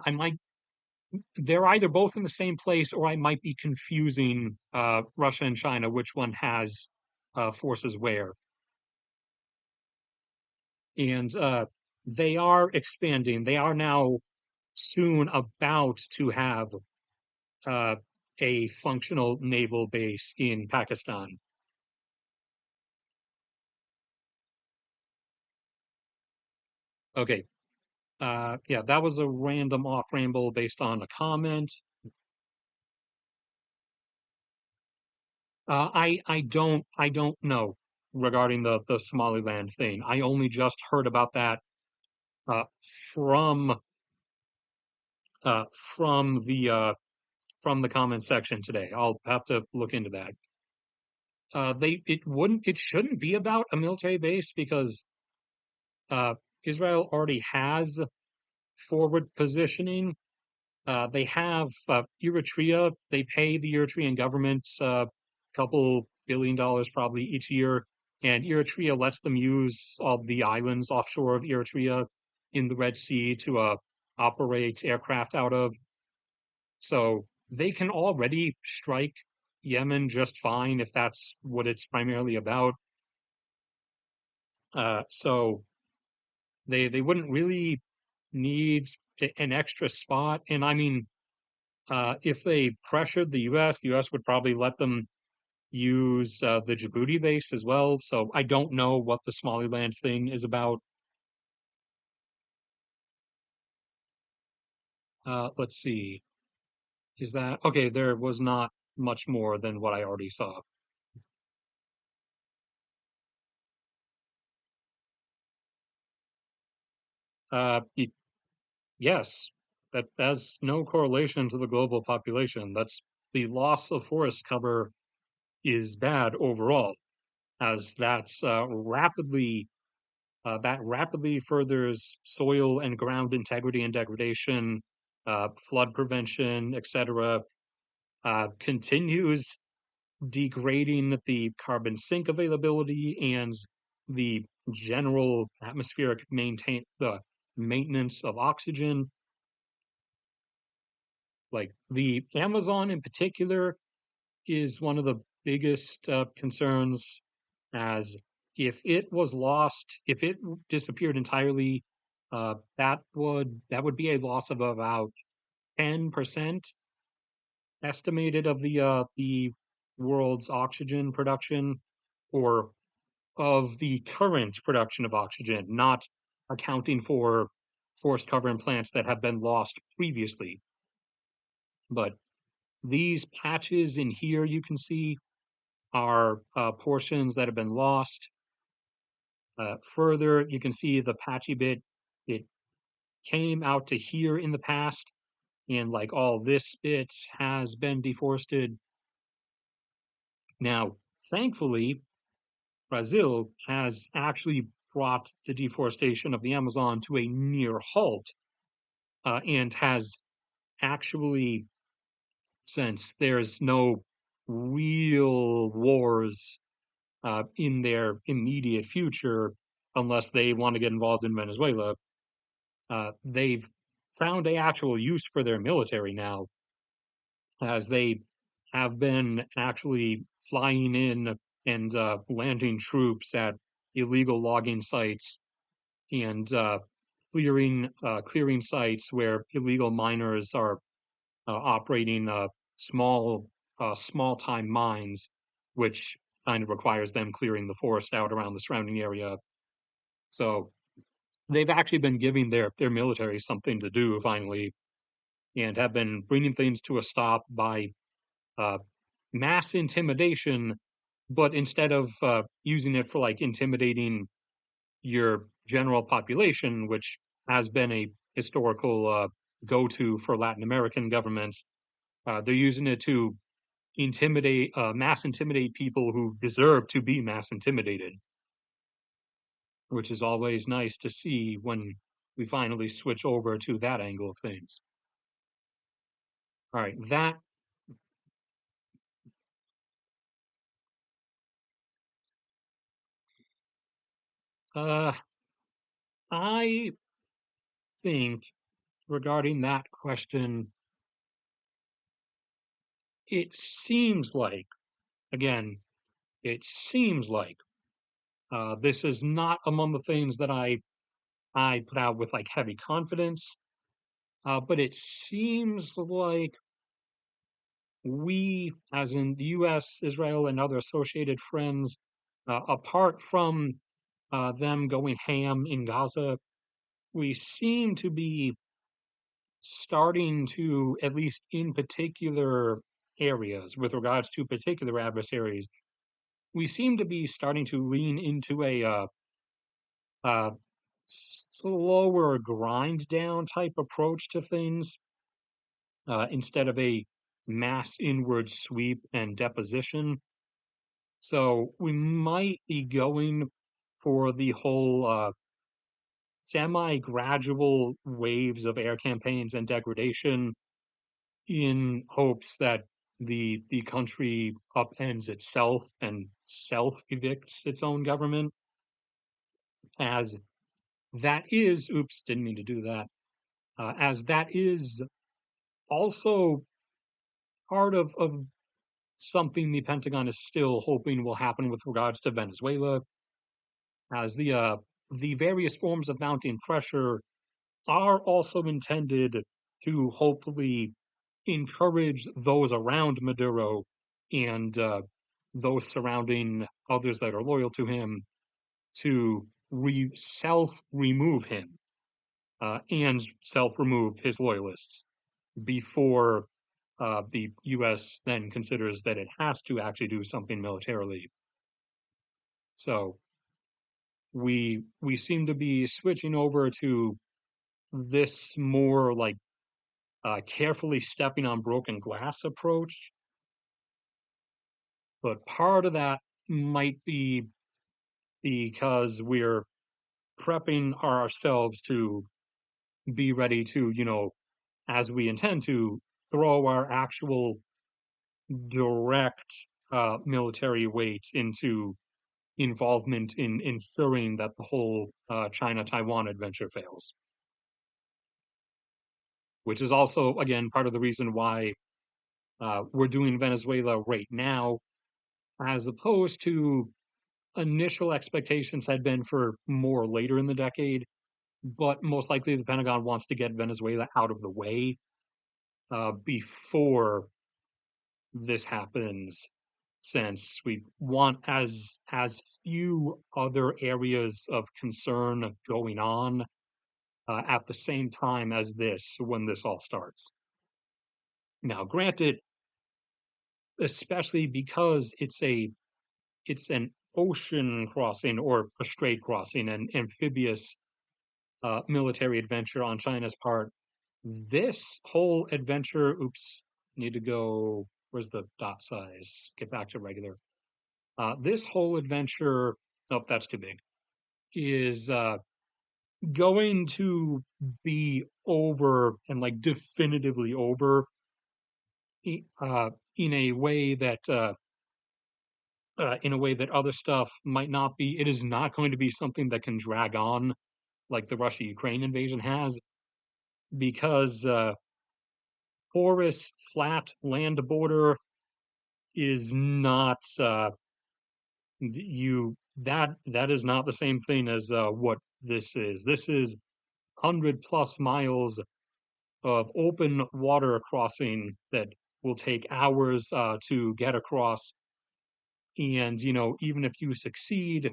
They're either both in the same place, or I might be confusing Russia and China, which one has forces where. And they are expanding. They are now soon about to have uh, a functional naval base in Pakistan. Okay. Yeah, that was a random off ramble based on a comment. I don't know regarding the Somaliland thing. I only just heard about that uh, from from the comment section today. I'll have to look into that. It shouldn't be about a military base because uh, Israel already has forward positioning They have Eritrea. They pay the Eritrean government a couple $1 billion probably each year, and Eritrea lets them use all the islands offshore of Eritrea in the Red Sea to operate aircraft out of. So they can already strike Yemen just fine if that's what it's primarily about. So they wouldn't really need an extra spot. And I mean, if they pressured the U.S. would probably let them use the Djibouti base as well. So I don't know what the Somaliland thing is about. Let's see. Is that okay? There was not much more than what I already saw. Y yes, that has no correlation to the global population. That's the loss of forest cover is bad overall, as that rapidly furthers soil and ground integrity and degradation, flood prevention, etc. Continues degrading the carbon sink availability and the general atmospheric maintain the maintenance of oxygen. Like the Amazon in particular is one of the biggest concerns, as if it disappeared entirely, that would be a loss of about 10% estimated of the world's oxygen production, or of the current production of oxygen, not accounting for forest cover in plants that have been lost previously. But these patches in here you can see are portions that have been lost. Further, you can see the patchy bit. It came out to here in the past, and like all this bit has been deforested. Now, thankfully, Brazil has actually brought the deforestation of the Amazon to a near halt, and has actually, since there's no real wars in their immediate future, unless they want to get involved in Venezuela, they've found a actual use for their military now, as they have been actually flying in and landing troops at illegal logging sites and clearing sites where illegal miners are operating small time mines, which kind of requires them clearing the forest out around the surrounding area. So they've actually been giving their military something to do finally, and have been bringing things to a stop by uh, mass intimidation, but instead of using it for like intimidating your general population, which has been a historical go-to for Latin American governments, they're using it to mass intimidate people who deserve to be mass intimidated, which is always nice to see when we finally switch over to that angle of things. All right, uh, I think regarding that question, it seems like, again, it seems like this is not among the things that I put out with like heavy confidence, but it seems like we, as in the U.S., Israel, and other associated friends, apart from them going ham in Gaza, we seem to be starting to, at least in particular areas, with regards to particular adversaries, we seem to be starting to lean into a uh, slower grind down type approach to things, instead of a mass inward sweep and deposition. So we might be going for the whole semi gradual waves of air campaigns and degradation, in hopes that the country upends itself and self evicts its own government, as that is, oops, didn't mean to do that, as that is also part of something the Pentagon is still hoping will happen with regards to Venezuela, as the various forms of mounting pressure are also intended to hopefully encourage those around Maduro and those surrounding others that are loyal to him to self remove him and self remove his loyalists before the U.S. then considers that it has to actually do something militarily. So we seem to be switching over to this more like carefully stepping on broken glass approach, but part of that might be because we're prepping ourselves to be ready to, as we intend to, throw our actual direct military weight into involvement in ensuring that the whole China Taiwan adventure fails, which is also, again, part of the reason why we're doing Venezuela right now, as opposed to initial expectations had been for more later in the decade. But most likely, the Pentagon wants to get Venezuela out of the way before this happens, since we want as few other areas of concern going on at the same time as this when this all starts. Now, granted, especially because it's an ocean crossing or a strait crossing, an amphibious military adventure on China's part. This whole adventure, oops, need to go, where's the dot size? Get back to regular. This whole adventure, oh, that's too big, is going to be over and like definitively over in a way that other stuff might not be. It is not going to be something that can drag on like the Russia-Ukraine invasion has, because porous, flat land border is not that is not the same thing as what this is. This is 100+ miles of open water crossing that will take hours to get across. And even if you succeed,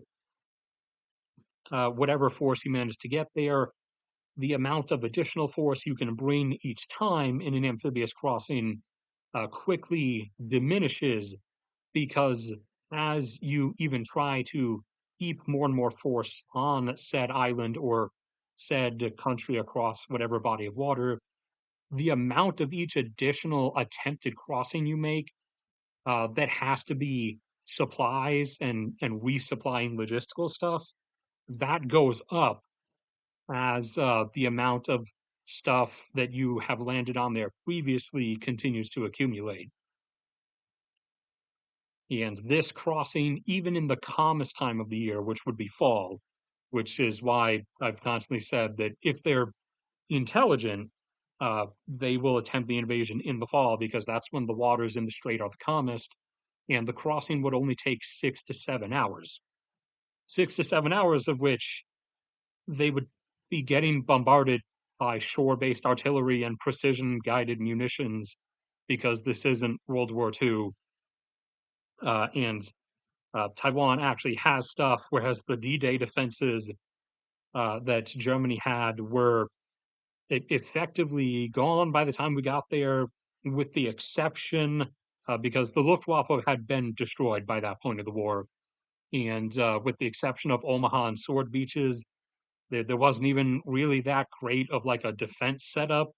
whatever force you manage to get there, the amount of additional force you can bring each time in an amphibious crossing quickly diminishes, because as you even try to keep more and more force on said island or said country across whatever body of water, the amount of each additional attempted crossing you make that has to be supplies and resupplying logistical stuff, that goes up as the amount of stuff that you have landed on there previously continues to accumulate. And this crossing, even in the calmest time of the year, which would be fall, which is why I've constantly said that if they're intelligent, they will attempt the invasion in the fall, because that's when the waters in the strait are the calmest, and the crossing would only take 6 to 7 hours. 6 to 7 hours of which they would be getting bombarded by shore-based artillery and precision-guided munitions, because this isn't World War II, and Taiwan actually has stuff, whereas the D-Day defenses that Germany had were effectively gone by the time we got there, with the exception, because the Luftwaffe had been destroyed by that point of the war, and with the exception of Omaha and Sword Beaches, there wasn't even really that great of like a defense setup,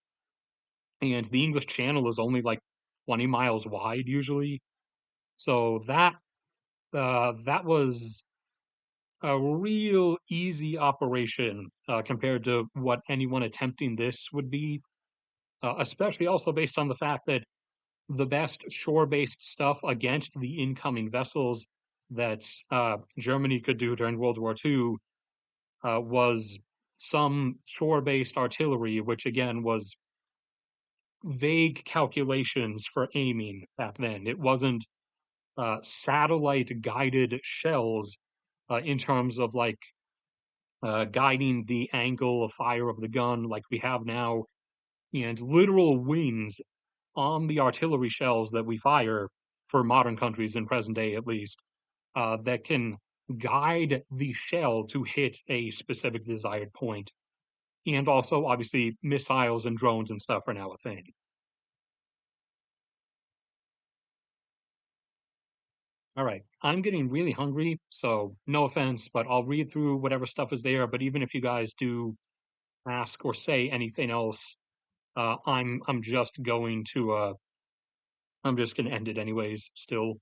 and the English Channel is only like 20 miles wide usually, so that was a real easy operation compared to what anyone attempting this would be. especially also based on the fact that the best shore-based stuff against the incoming vessels that Germany could do during World War II was some shore-based artillery, which again was vague calculations for aiming back then. It wasn't satellite-guided shells in terms of like guiding the angle of fire of the gun like we have now, and literal wings on the artillery shells that we fire for modern countries in present day at least that can guide the shell to hit a specific desired point. And also, obviously, missiles and drones and stuff are now a thing. All right, I'm getting really hungry, so no offense, but I'll read through whatever stuff is there. But even if you guys do ask or say anything else, I'm just going to I'm just going to end it anyways. Still,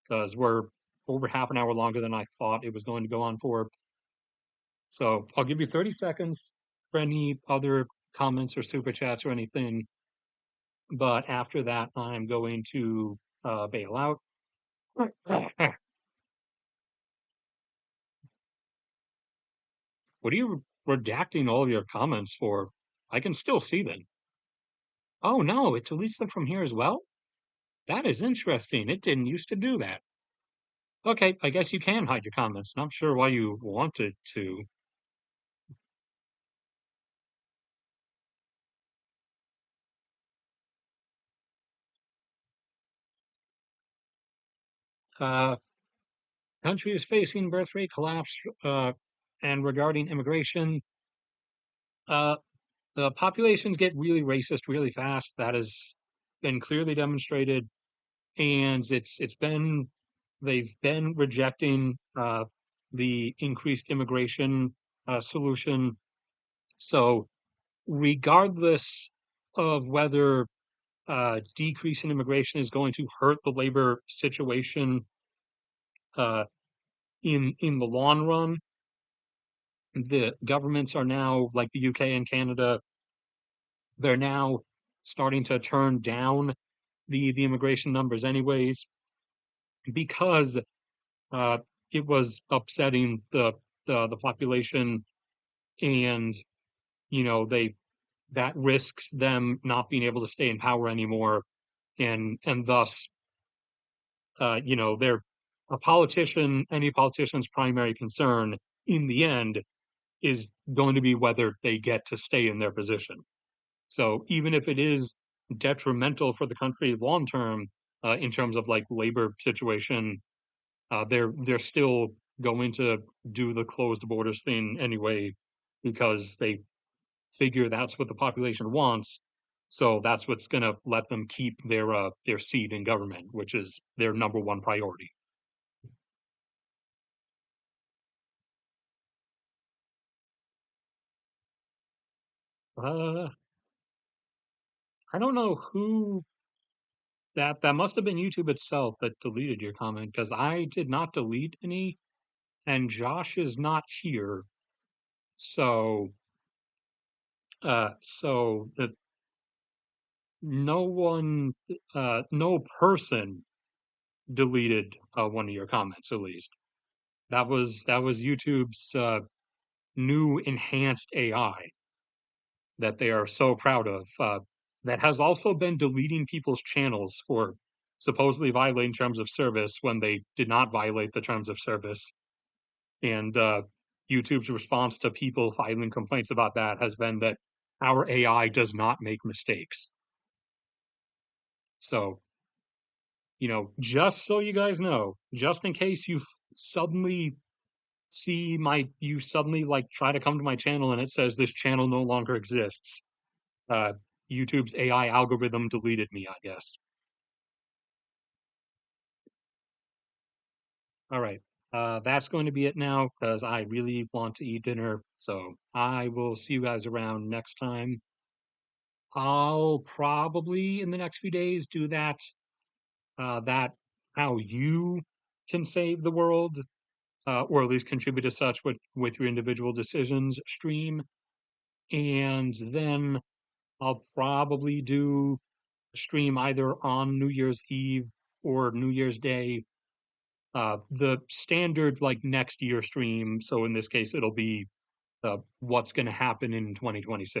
because we're over half an hour longer than I thought it was going to go on for. So I'll give you 30 seconds for any other comments or super chats or anything. But after that, I'm going to bail out. What are you redacting all of your comments for? I can still see them. Oh no, it deletes them from here as well? That is interesting. It didn't used to do that. Okay, I guess you can hide your comments. Not sure why you wanted to. Uh, Country is facing birth rate collapse, and regarding immigration, uh, the populations get really racist really fast. That has been clearly demonstrated, and it's been they've been rejecting the increased immigration solution. So, regardless of whether decrease in immigration is going to hurt the labor situation uh, in the long run, the governments are now like the UK and Canada. They're now starting to turn down the immigration numbers, anyways, because uh, it was upsetting the population, and they that risks them not being able to stay in power anymore, and thus they're any politician's primary concern in the end is going to be whether they get to stay in their position. So even if it is detrimental for the country long term in terms of like labor situation, they're still going to do the closed borders thing anyway because they figure that's what the population wants. So that's what's going to let them keep their seat in government, which is their number one priority. Uh, I don't know who that must have been YouTube itself that deleted your comment because I did not delete any, and Josh is not here, so that no one, no person deleted one of your comments at least. That was YouTube's new enhanced AI that they are so proud of. That has also been deleting people's channels for supposedly violating terms of service when they did not violate the terms of service. And YouTube's response to people filing complaints about that has been that our AI does not make mistakes. So, just so you guys know, just in case suddenly you suddenly like try to come to my channel and it says this channel no longer exists. Uh, YouTube's AI algorithm deleted me, I guess. All right. That's going to be it now because I really want to eat dinner. So I will see you guys around next time. I'll probably in the next few days do that how you can save the world, or at least contribute to such with your individual decisions stream. And then I'll probably do a stream either on New Year's Eve or New Year's Day. The standard like next year stream. So in this case, it'll be what's going to happen in 2026.